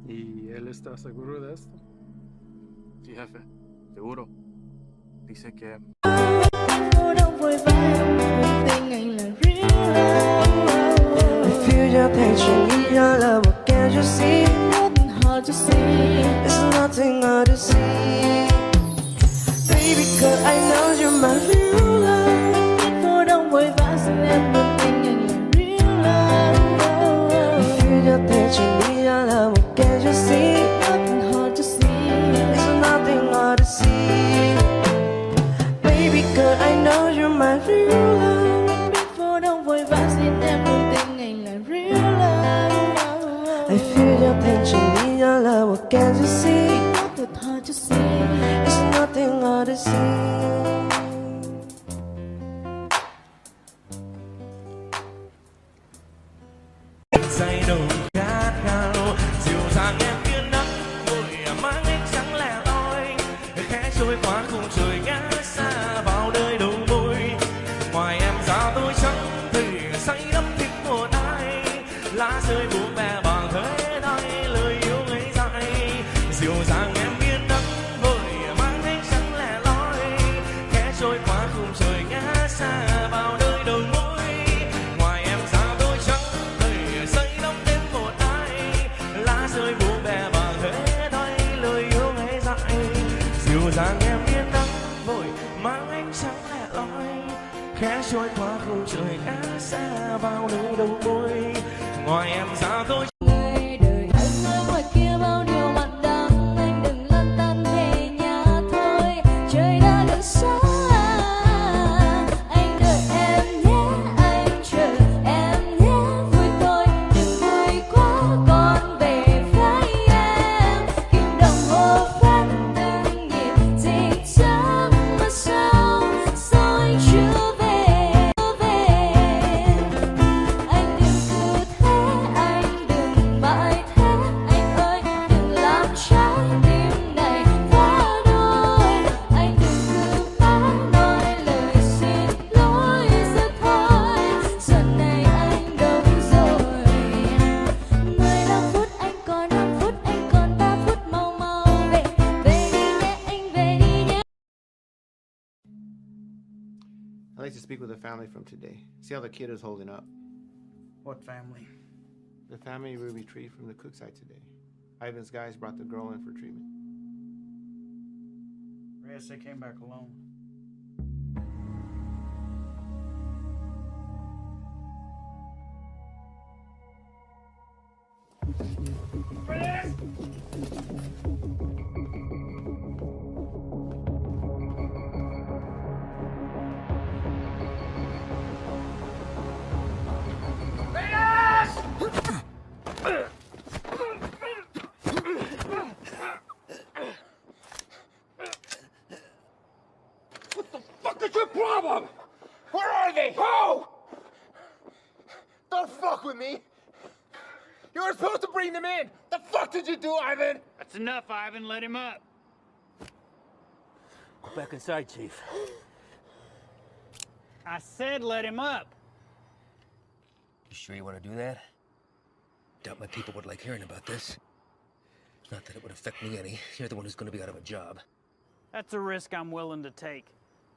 ¿Y él está seguro de esto? Sí, jefe, seguro. Dice que... To see, there's nothing hard to see. Baby girl, I know you're my real love. Before don't wave us and everything in your real love. If you just touch me, I love, what can't you see? Nothing hard to see. There's nothing hard to see. Baby girl, I know you're my real love. Before don't wave us and everything in your real love. I feel your tension. What can't you see? Nothing hard to see. It's nothing hard to see. Say đừng khát khao, dịu dàng em như nắng vội mang ánh trắng lẻ loi, khẽ trôi qua khung trời ngã xa vào đời đầu môi. Ngoài em ra tôi chẳng thể say đắm thích một ai, lá rơi buông bè bằng thế thay lời yêu ngây dại. Dịu dàng em như nắng vội mang ánh trắng lẻ loi, khẽ trôi qua khung trời ngã xa vào đời đầu môi. Ngoài em ra tôi chẳng thể say đắm thêm một ai, lá rơi buông bè bằng thế thay lời yêu ngây dại. Dịu dàng em như nắng vội mang ánh trắng lẻ loi, khẽ trôi qua khung trời ngã xa vào nơi đầu môi. Ngoài em ra tôi I'd like to speak with the family from today. See how the kid is holding up. What family? The family we retrieved from the cook site today. Ivan's guys brought the girl in for treatment. Reyes, they came back alone. What is your problem? Where are they? Who? Don't fuck with me. You were supposed to bring them in. The fuck did you do, Ivan? That's enough, Ivan. Let him up. Go back inside, Chief. I said let him up. You sure you want to do that? Doubt my people would like hearing about this. Not that it would affect me any. You're the one who's going to be out of a job. That's a risk I'm willing to take.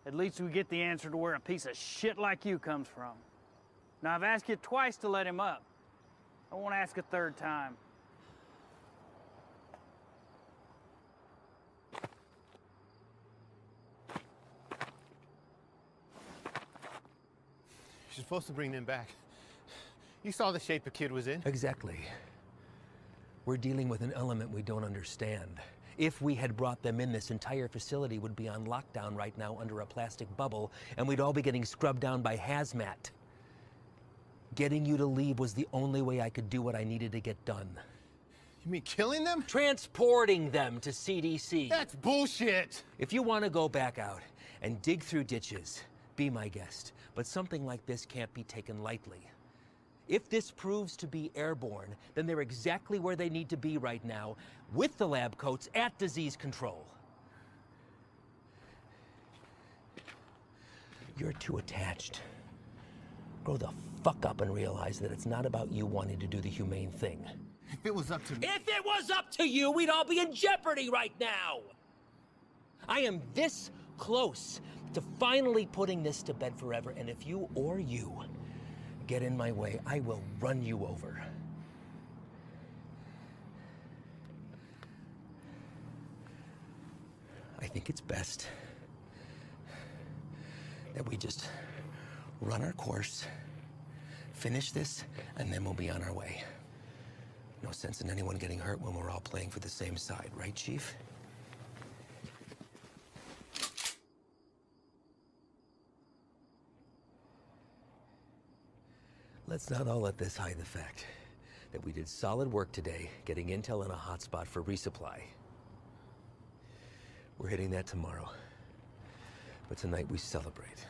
At least we get the answer to where a piece of shit like you comes from. Now, I've asked you twice to let him up. I won't ask a third time. You're supposed to bring them back. You saw the shape the kid was in. Exactly. We're dealing with an element we don't understand. If we had brought them in, this entire facility would be on lockdown right now under a plastic bubble, and we'd all be getting scrubbed down by hazmat. Getting you to leave was the only way I could do what I needed to get done. You mean killing them? Transporting them to CDC. That's bullshit. If you want to go back out and dig through ditches, be my guest. But something like this can't be taken lightly. If this proves to be airborne, then they're exactly where they need to be right now, with the lab coats at disease control. You're too attached. Grow the fuck up and realize that it's not about you wanting to do the humane thing. If it was up to me. If it was up to you, we'd all be in jeopardy right now. I am this close to finally putting this to bed forever, and if you or you get in my way, I will run you over. I think it's best that we just run our course, finish this, and then we'll be on our way. No sense in anyone getting hurt when we're all playing for the same side, right, Chief? Let's not all let this hide the fact that we did solid work today getting intel in a hotspot for resupply. We're hitting that tomorrow. But tonight we celebrate.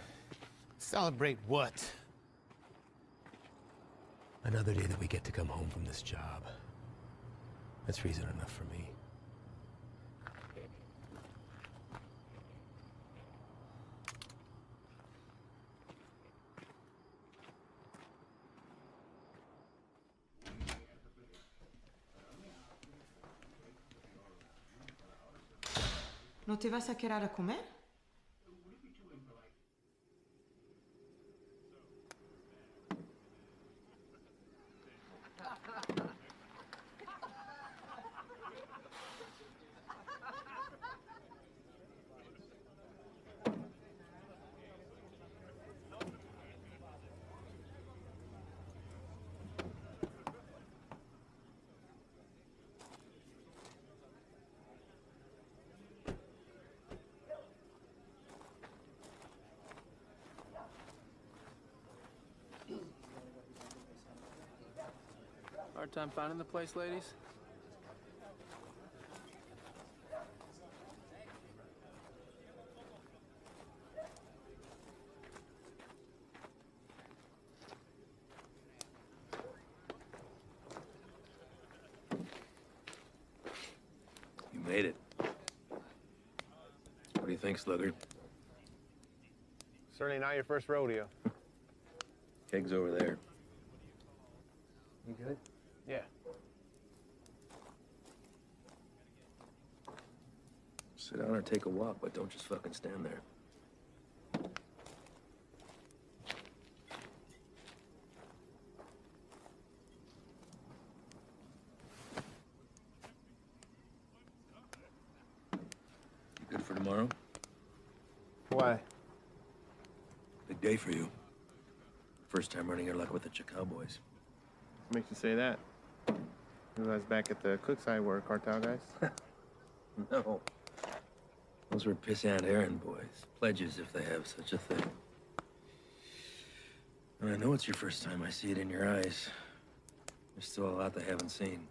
Celebrate what? Another day that we get to come home from this job. That's reason enough for me. ¿No te vas a quedar a comer? Hard time finding the place, ladies? You made it. What do you think, Sluggard? Certainly not your first rodeo. Keg's over there. You good? Yeah. Sit down or take a walk, but don't just fucking stand there. tomorrow? Why? Big day for you. First time running your luck with the Chakal boys. What makes you say that? You guys back at the Cookside were cartel guys? No. Those were pissant errand boys. Pledges, if they have such a thing. And I know it's your first time. I see it in your eyes. There's still a lot they haven't seen.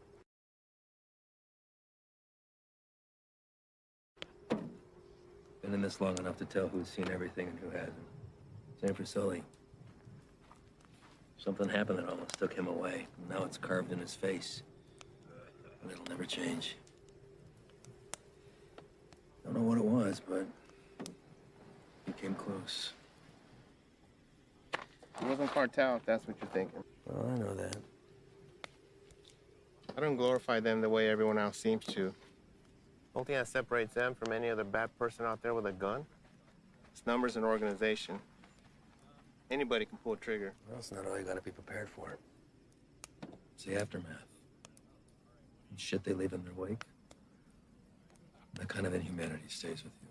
Been in this long enough to tell who's seen everything and who hasn't. Same for Sully. Something happened that almost took him away. Now it's carved in his face. And it'll never change. Don't know what it was, but he came close. It wasn't cartel, if that's what you're thinking. Well, I know that. I don't glorify them the way everyone else seems to. The only thing that separates them from any other bad person out there with a gun is numbers and organization. Anybody can pull a trigger. Well, that's not all you gotta be prepared for. It's the aftermath. And shit they leave in their wake. That kind of inhumanity stays with you.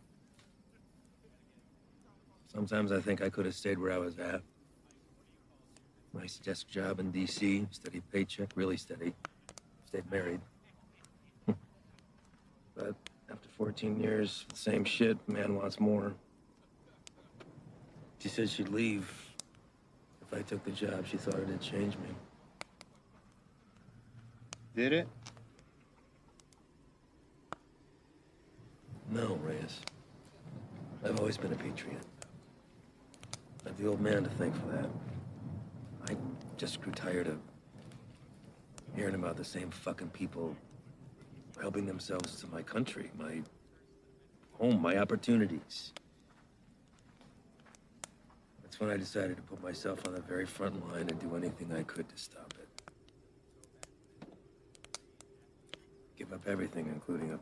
Sometimes I think I could have stayed where I was at. Nice desk job in D.C., steady paycheck, really steady. Stayed married. But after 14 years, the same shit, man wants more. She said she'd leave if I took the job. She thought it'd change me. Did it? No, Reyes. I've always been a patriot. I have the old man to thank for that. I just grew tired of hearing about the same fucking people helping themselves to my country, my home, my opportunities. That's when I decided to put myself on the very front line and do anything I could to stop it. Give up everything, including a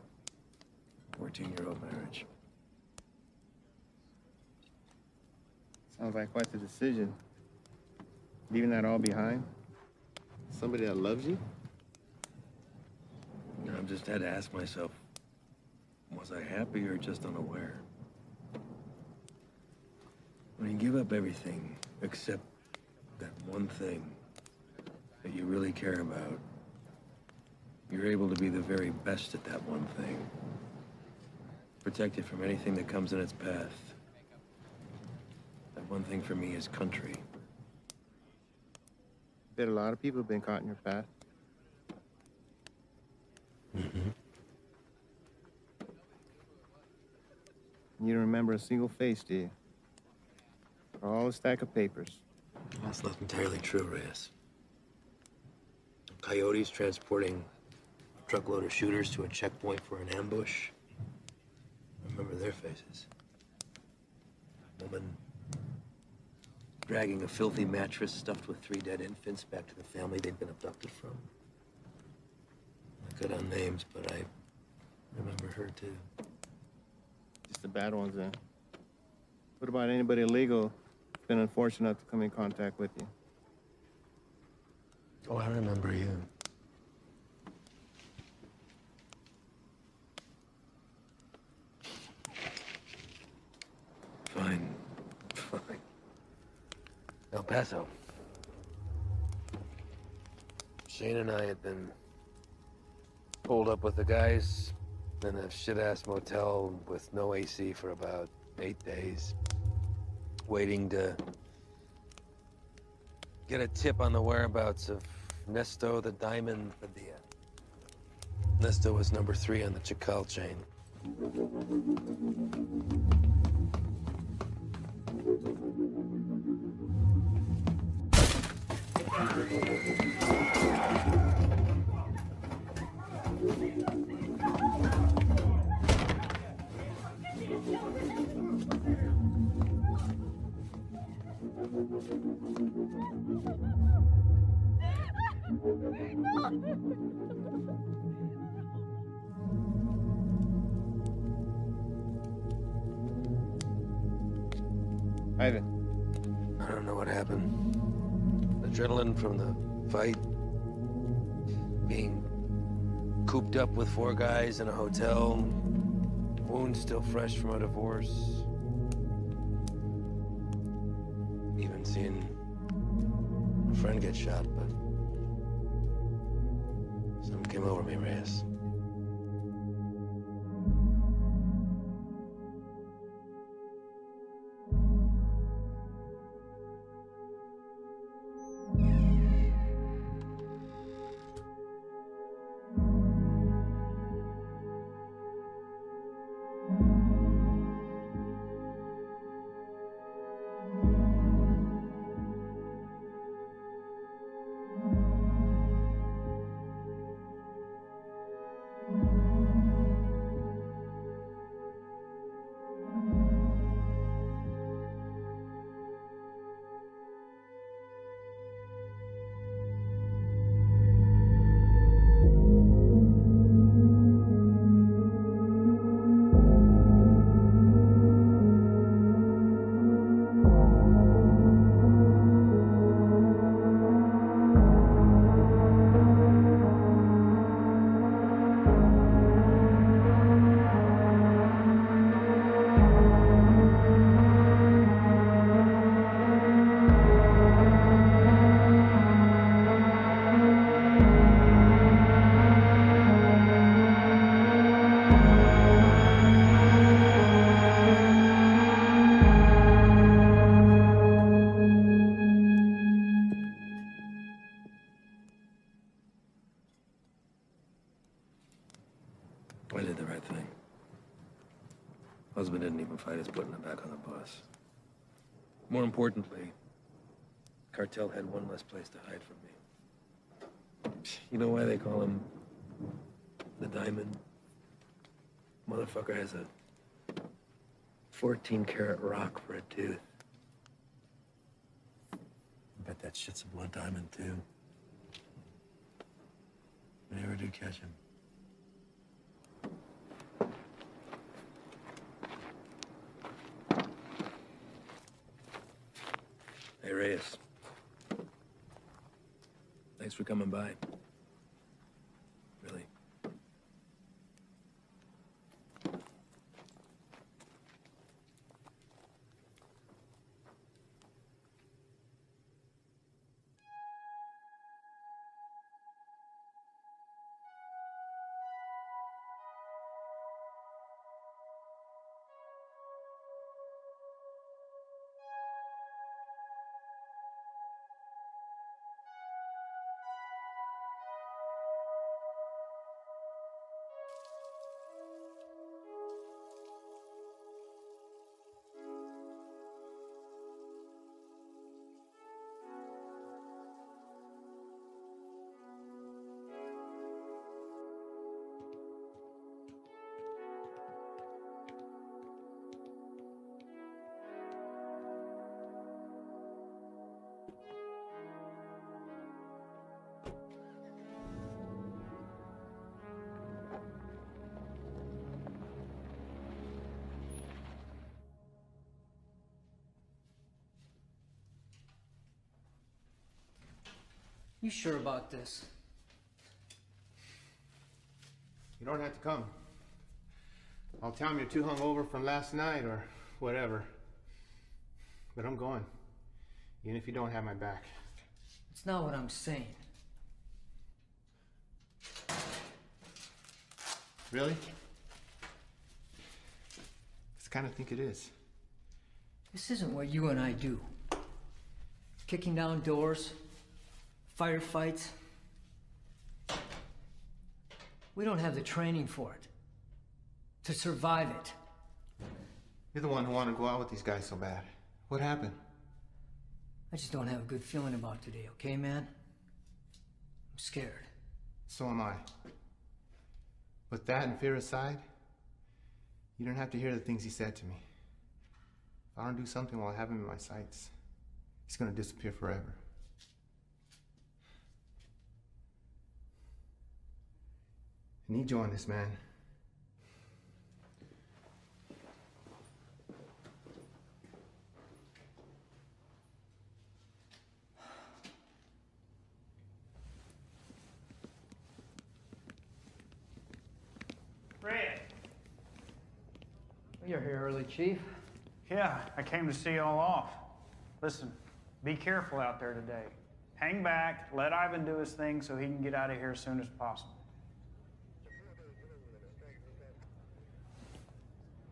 14-year-old marriage. Sounds like quite the decision. Leaving that all behind? Somebody that loves you? I've just had to ask myself, was I happy or just unaware? When you give up everything except that one thing that you really care about, you're able to be the very best at that one thing. Protect it from anything that comes in its path. That one thing for me is country. Bet a lot of people have been caught in your path. Mm-hmm. You don't remember a single face, do you? Or all a stack of papers. That's not entirely true, Reyes. Coyotes transporting a truckload of shooters to a checkpoint for an ambush. I remember their faces. Woman dragging a filthy mattress stuffed with 3 dead infants back to the family they'd been abducted from. I cut on names, but I remember her too. Just the bad ones, then. What about anybody illegal who's been unfortunate enough to come in contact with you? Oh, I remember you. Fine. Fine. El Paso. Shane and I had been pulled up with the guys in a shit-ass motel with no AC for about 8 days, waiting to get a tip on the whereabouts of Nesto the Diamond Padilla. Nesto was number 3 on the Chakal chain. Ivan. I don't know what happened. Adrenaline from the fight. Being cooped up with 4 guys in a hotel. wound's still fresh from a divorce. Even seen a friend get shot, but something came over me, Reyes. I did the right thing. Husband didn't even fight us putting her back on the bus. More importantly, cartel had one less place to hide from me. You know why they call him the Diamond? Motherfucker has a 14-karat rock for a tooth. I bet that shit's a blood diamond, too. If I ever do catch him. Hey, Reyes. Thanks for coming by. Really. You sure about this? You don't have to come. I'll tell him you're too hungover from last night or whatever. But I'm going. Even if you don't have my back. It's not what I'm saying. Really? I kind of think it is. This isn't what you and I do. Kicking down doors, firefights. We don't have the training for it. To survive it. You're the one who wanted to go out with these guys so bad. What happened? I just don't have a good feeling about today, okay, man? I'm scared. So am I. But that and fear aside, you don't have to hear the things he said to me. If I don't do something while I have him in my sights, he's gonna disappear forever. I need you on this, man. Fred. You're here early, Chief. Yeah, I came to see y'all off. Listen, be careful out there today. Hang back, let Ivan do his thing so he can get out of here as soon as possible.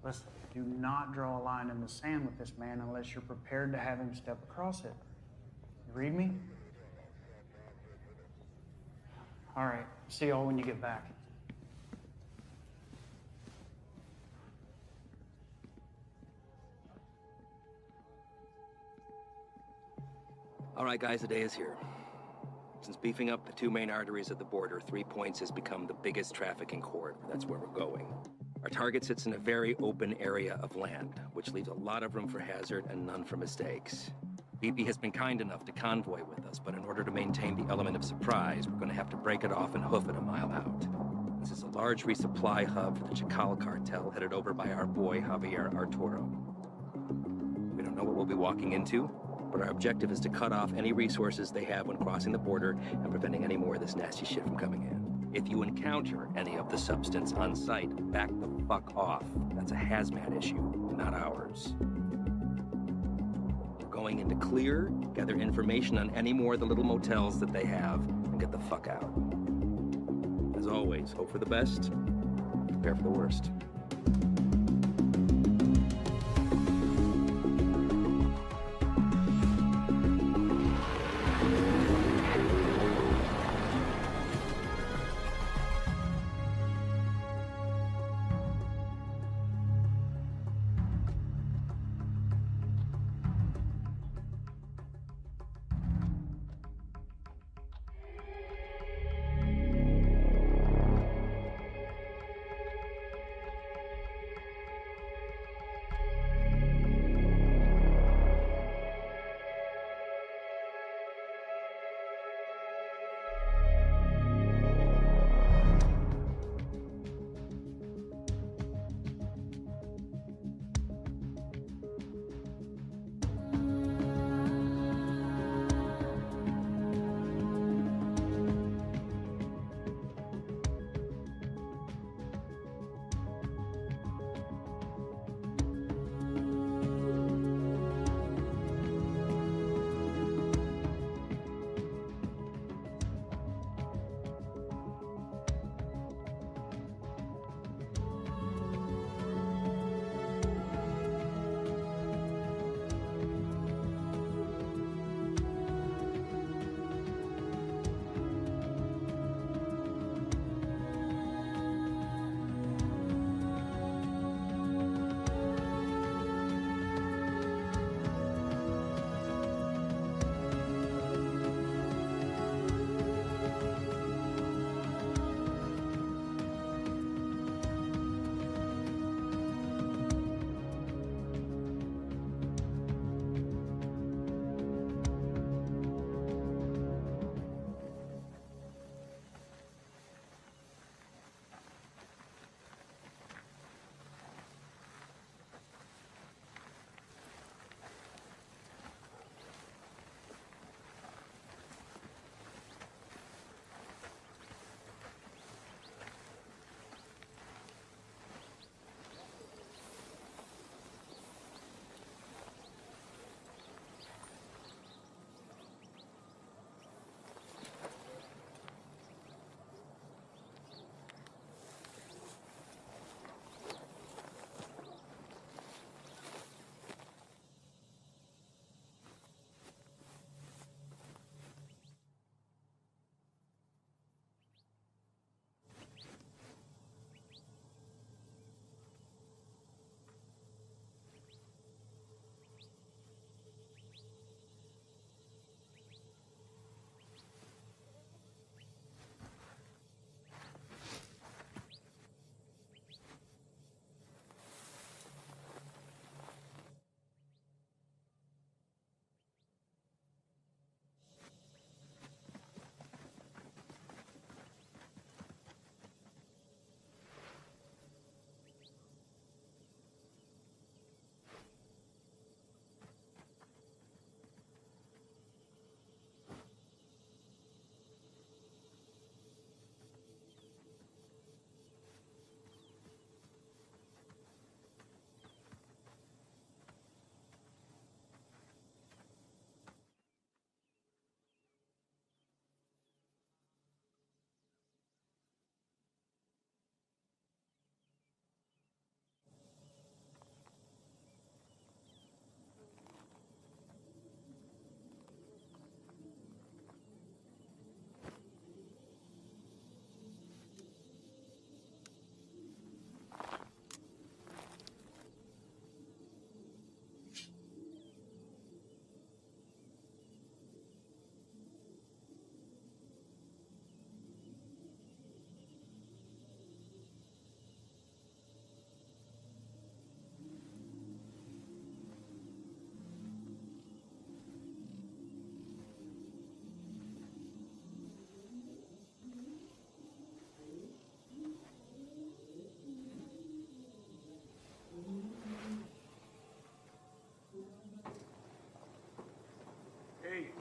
Listen, do not draw a line in the sand with this man unless you're prepared to have him step across it. You read me? All right, see y'all when you get back. All right, guys, the day is here. Since beefing up the two main arteries of the border, 3 Points has become the biggest trafficking corridor. That's where we're going. Our target sits in a very open area of land, which leaves a lot of room for hazard and none for mistakes. BP has been kind enough to convoy with us, but in order to maintain the element of surprise, we're going to have to break it off and hoof it a mile out. This is a large resupply hub for the Chacal cartel headed over by our boy Javier Arturo. We don't know what we'll be walking into, but our objective is to cut off any resources they have when crossing the border and preventing any more of this nasty shit from coming in. If you encounter any of the substance on site, back the fuck off. That's a hazmat issue, not ours. We're going into clear, gather information on any more of the little motels that they have, and get the fuck out. As always, hope for the best, prepare for the worst.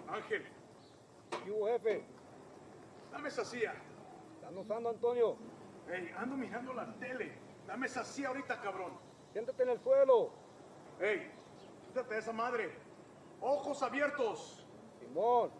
Ángel, ¿Qué hubo, jefe? dame esa silla. ¿Están usando, Antonio? Hey, ando mirando la tele. Dame esa silla ahorita, cabrón. Siéntate en el suelo. Hey, quítate de esa madre. Ojos abiertos. Simón.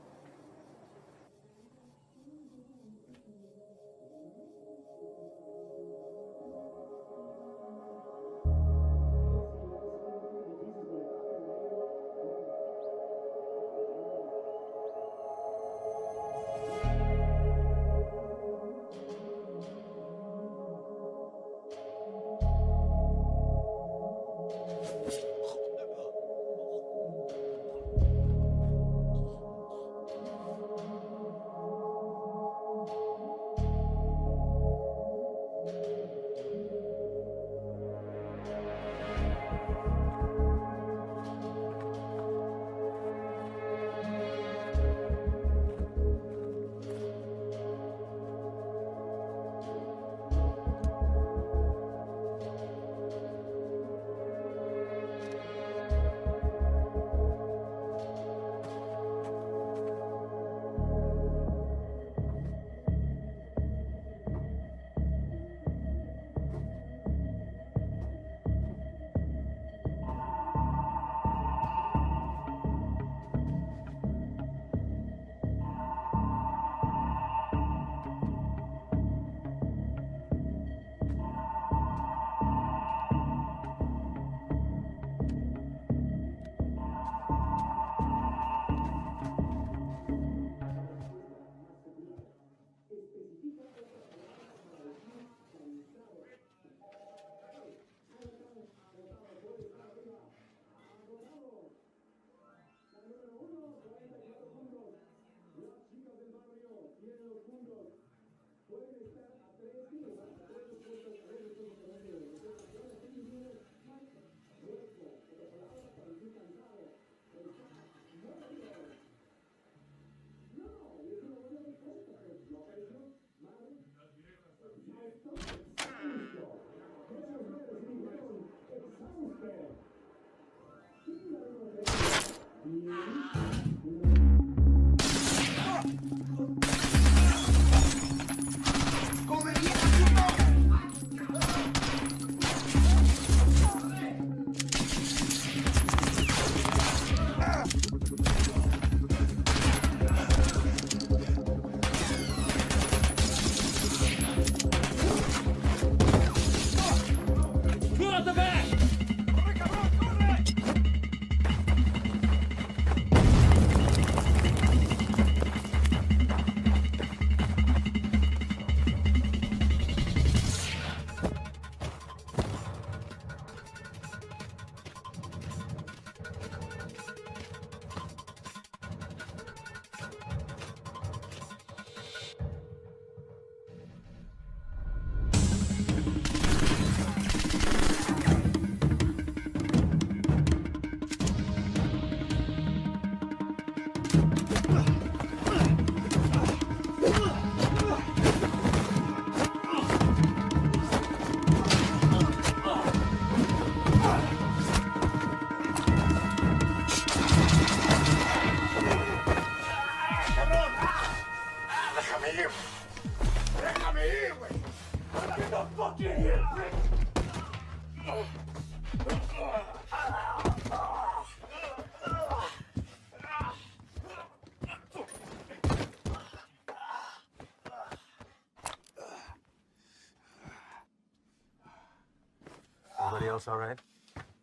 Everybody else all right?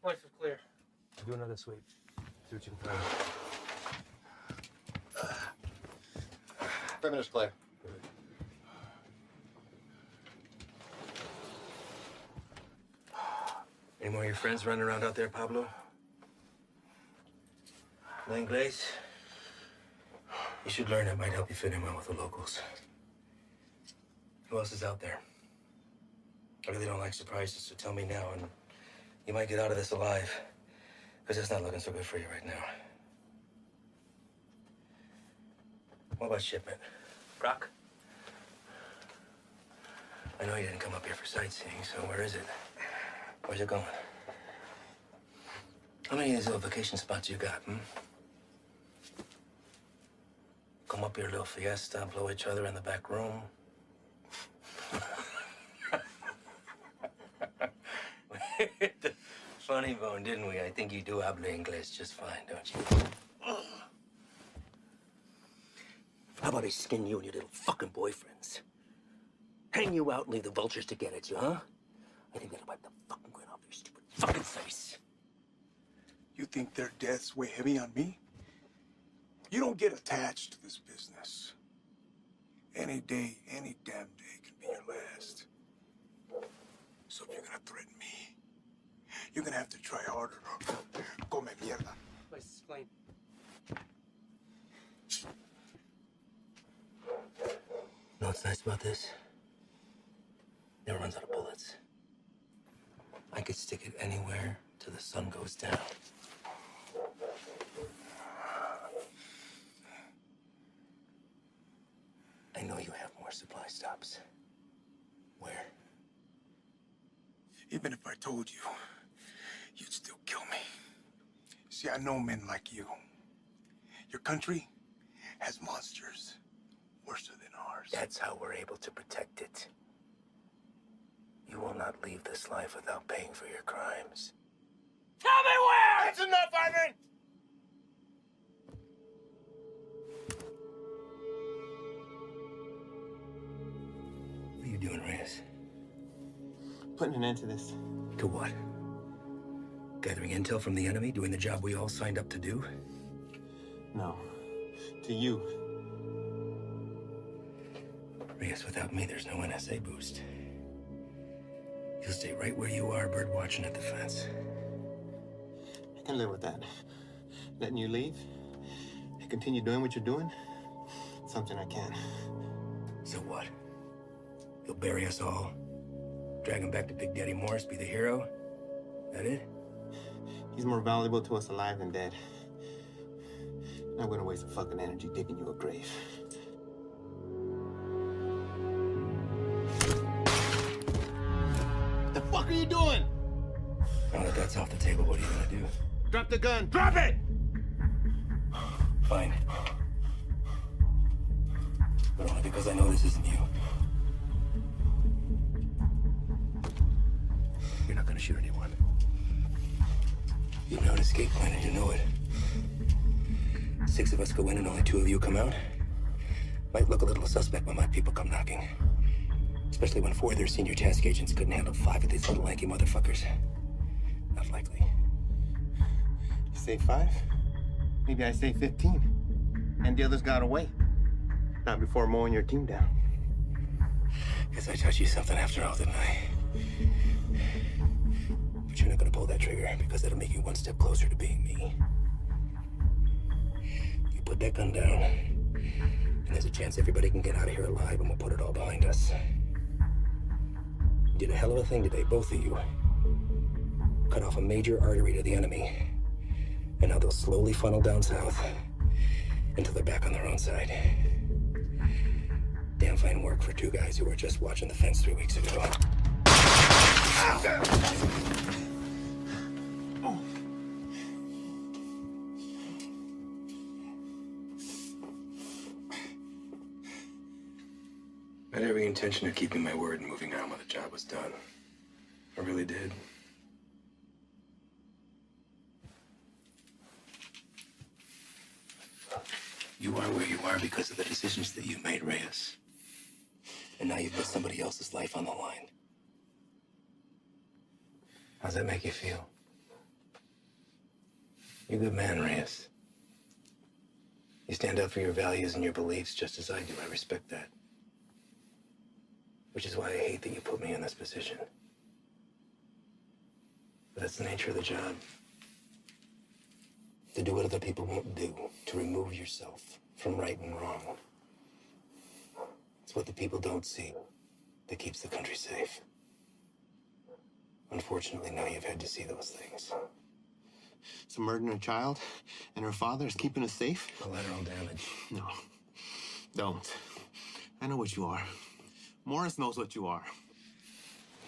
Lights are clear. Do another sweep. See what you can find. Perimeter's clear. Any more of your friends running around out there, Pablo? No Inglés? You should learn it. Might help you fit in well with the locals. Who else is out there? I really don't like surprises, so tell me now, and you might get out of this alive, because it's not looking so good for you right now. What about shipment? Brock? I know you didn't come up here for sightseeing, so where is it? Where's it going? How many of these little vacation spots you got, up your little fiesta, blow each other in the back room. Funny bone, didn't we? I think you do habla English just fine, don't you? How about I skin you and your little fucking boyfriends? Hang you out and leave the vultures to get at you, huh? I think that'll wipe the fucking grin off your stupid fucking face. You think their deaths weigh heavy on me? You don't get attached to this business. Any day, any damn day can be your last. So if you're gonna threaten me, you're gonna have to try harder. Come mierda. Let's explain. You know what's nice about this? Never runs out of bullets. I could stick it anywhere till the sun goes down. I know you have more supply stops. Where? Even if I told you, you'd still kill me. See, I know men like you. Your country has monsters worse than ours. That's how we're able to protect it. You will not leave this life without paying for your crimes. Tell me where! That's enough, Ivan! What are you doing, Reyes? Putting an end to this. To what? Gathering intel from the enemy, doing the job we all signed up to do? No. To you. Reyes, without me, there's no NSA boost. You'll stay right where you are, bird watching at the fence. I can live with that. Letting you leave and continue doing what you're doing, something I can. So what? You'll bury us all? Drag him back to Big Daddy Morris, be the hero? That it? He's more valuable to us alive than dead. I'm not gonna waste the fucking energy digging you a grave. What the fuck are you doing? Now that that's off the table, what are you gonna do? Drop the gun. Drop it! Fine. But only because I know this isn't you. You're not gonna shoot anyone. You have an escape plan and you know it. 6 of us go in and only 2 of you come out. Might look a little suspect when my people come knocking. Especially when 4 of their senior task agents couldn't handle 5 of these little lanky motherfuckers. Not likely. You say 5? Maybe I say 15. And the others got away. Not before mowing your team down. Guess I taught you something after all, didn't I? But you're not gonna pull that trigger because that'll make you 1 step closer to being me. You put that gun down, and there's a chance everybody can get out of here alive and we'll put it all behind us. You did a hell of a thing today, both of you. Cut off a major artery to the enemy. And now they'll slowly funnel down south until they're back on their own side. Damn fine work for 2 guys who were just watching the fence 3 weeks ago. I had every intention of keeping my word and moving on when the job was done. I really did. You are where you are because of the decisions that you made, Reyes. And now you've put somebody else's life on the line. How's that make you feel? You're a good man, Reyes. You stand up for your values and your beliefs just as I do. I respect that. Which is why I hate that you put me in this position. But that's the nature of the job. To do what other people won't do. To remove yourself from right and wrong. It's what the people don't see that keeps the country safe. Unfortunately, now you've had to see those things. So murdering a child and her father is keeping us safe? Collateral damage. No. Don't. I know what you are. Morris knows what you are.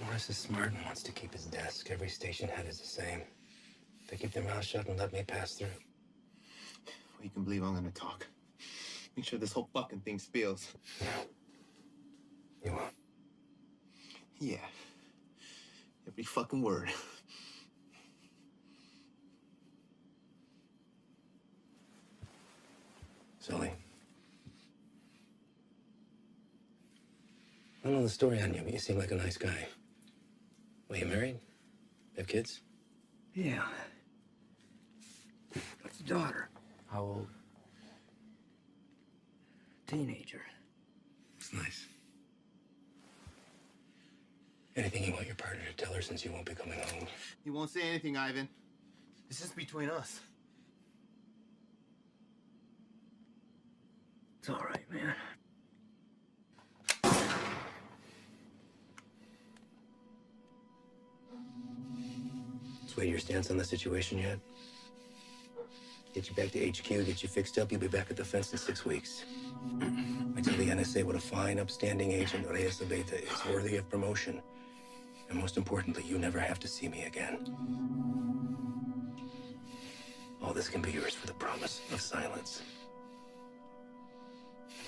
Morris is smart and wants to keep his desk. Every station head is the same. They keep their mouths shut and let me pass through. Well, you can believe I'm gonna talk. Make sure this whole fucking thing spills. You won't. Yeah. Every fucking word. Sully. I don't know the story on you, but you seem like a nice guy. Well, you married? Have kids? Yeah. What's the daughter? How old? Teenager. It's nice. Anything you want your partner to tell her since you won't be coming home? You won't say anything, Ivan. This is between us. It's all right, man. Sway your stance on the situation yet? Get you back to HQ, get you fixed up, you'll be back at the fence in 6 weeks. I tell the NSA what a fine, upstanding agent Reyes Abeta is, worthy of promotion. And most importantly, you never have to see me again. All this can be yours for the promise of silence.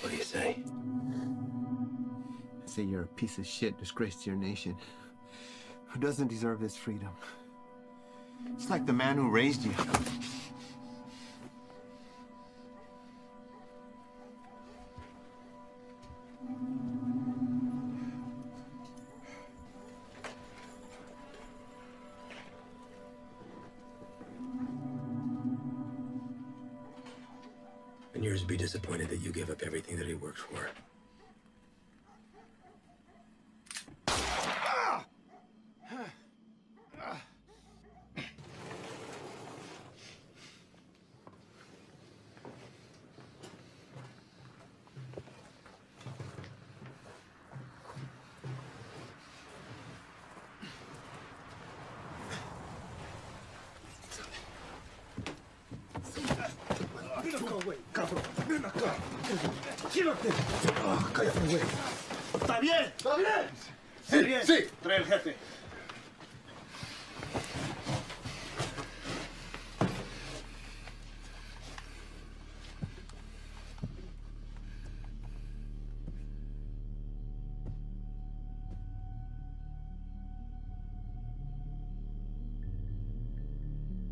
What do you say? I say you're a piece of shit, disgrace to your nation. Who doesn't deserve this freedom? It's like the man who raised you. And yours would be disappointed that you gave up everything that he worked for. Ven acá, güey, cabrón. Ven acá. Quédate. Ah, cállate, güey. ¿Está bien? ¿Está bien? Sí, bien. sí. Trae el jefe.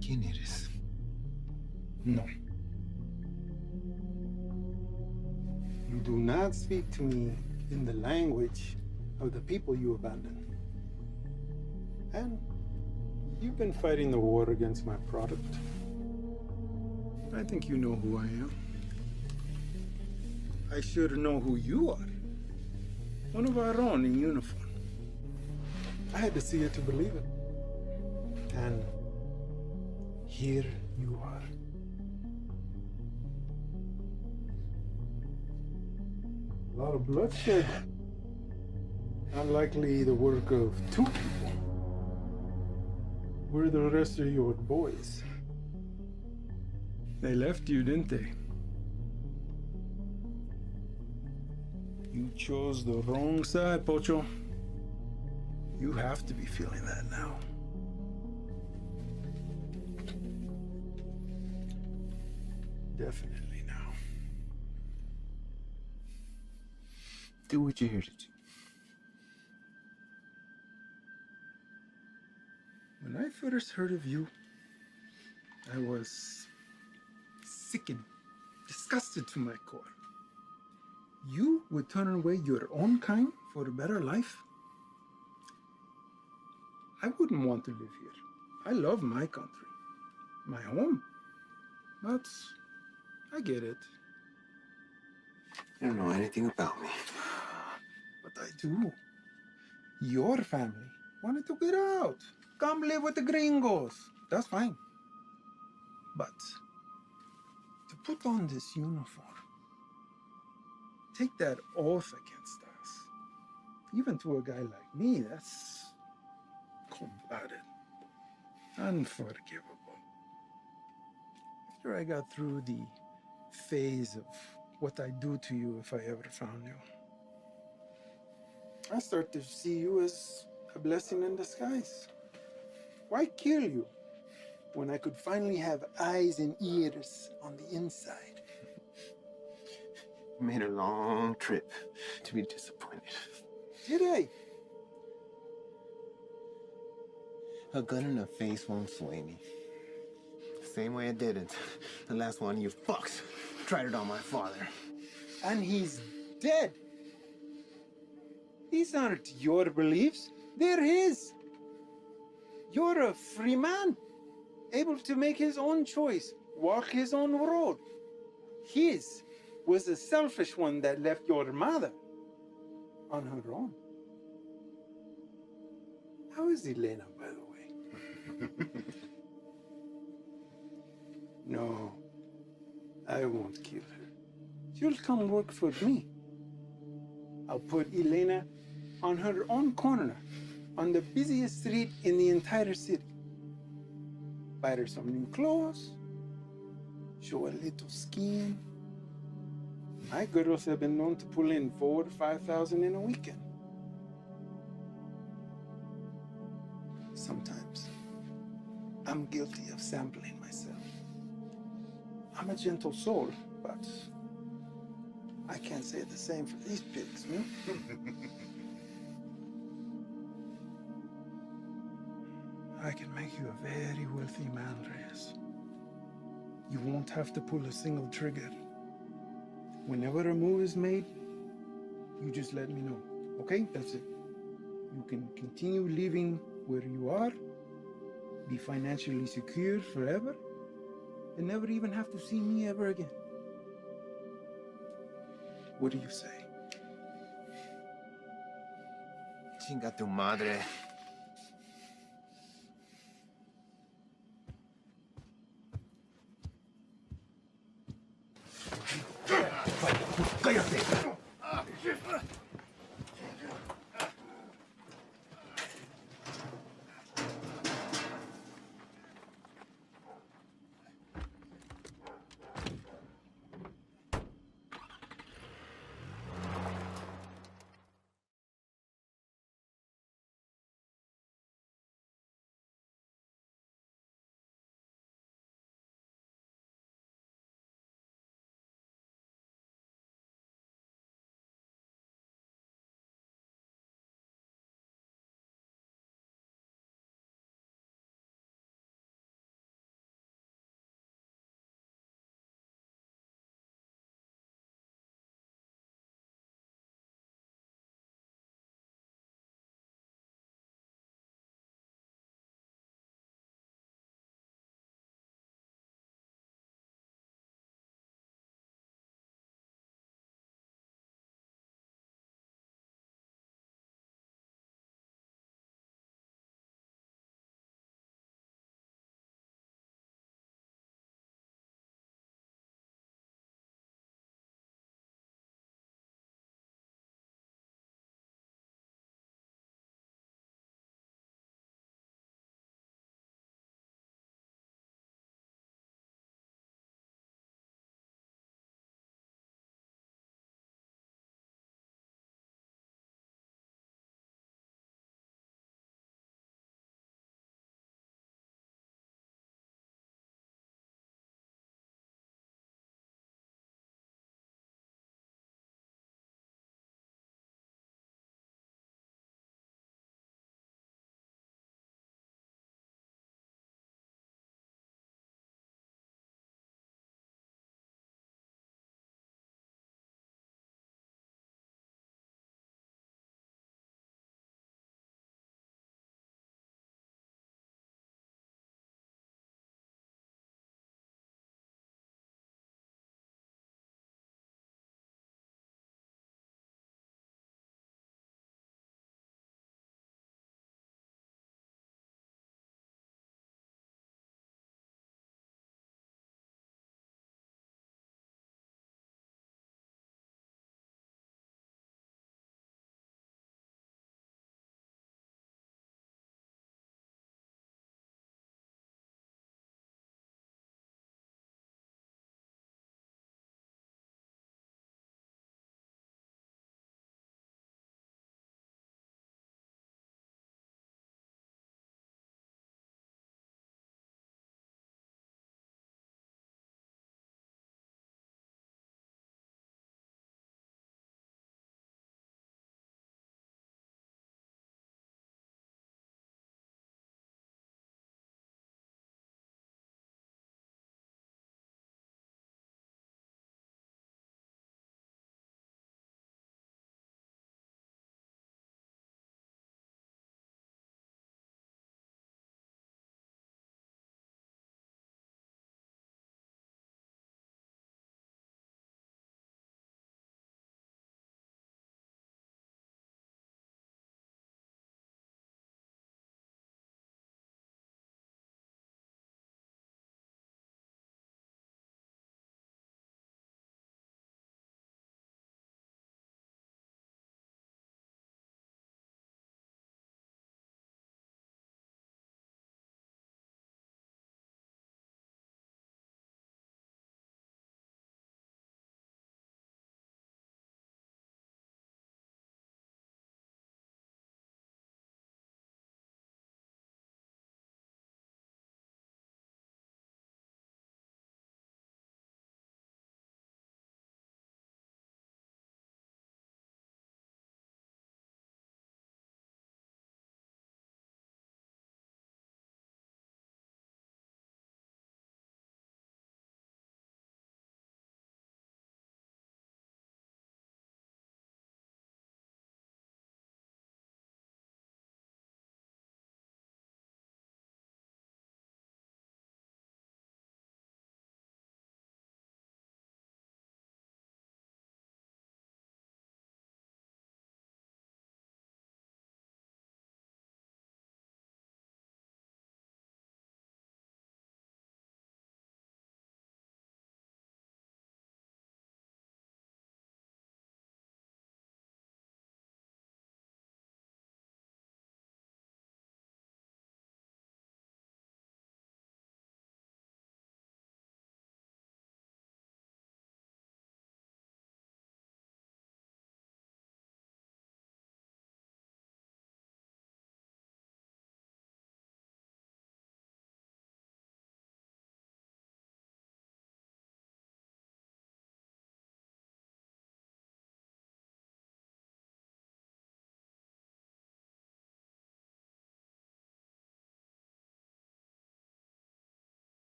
¿Quién eres? No. You do not speak to me in the language of the people you abandoned. And you've been fighting the war against my product. I think you know who I am. I should know who you are. One of our own in uniform. I had to see it to believe it. And here you are. A lot of bloodshed. Unlikely the work of two people. Where are the rest of your boys? They left you, didn't they? You chose the wrong side, Pocho. You have to be feeling that now. Definitely now. Do what you're here to do. When I first heard of you, I was sickened, disgusted to my core. You would turn away your own kind for a better life? I wouldn't want to live here. I love my country, my home. But I get it. You don't know anything about me. But I do. Your family wanted to get out. Come live with the gringos. That's fine. But to put on this uniform, take that oath against us, even to a guy like me, that's cold-blooded, unforgivable. After I got through the phase of what I'd do to you if I ever found you, I start to see you as a blessing in disguise. Why kill you when I could finally have eyes and ears on the inside? You made a long trip to be disappointed. Did I? A gun in the face won't sway me. Same way it didn't. The last one you fucks tried it on my father. And he's dead. These aren't your beliefs, they're his. You're a free man, able to make his own choice, walk his own road. His was a selfish one that left your mother on her own. How is Elena, by the way? No, I won't kill her. She'll come work for me. I'll put Elena on her own corner, on the busiest street in the entire city. Buy her some new clothes, show a little skin. My girls have been known to pull in 4,000 to 5,000 in a weekend. Sometimes I'm guilty of sampling myself. I'm a gentle soul, but I can't say the same for these pigs, no? I can make you a very wealthy man, Reyes. You won't have to pull a single trigger. Whenever a move is made, you just let me know, okay? That's it. You can continue living where you are, be financially secure forever, and never even have to see me ever again. What do you say? Chinga tu madre. ¡Cállate!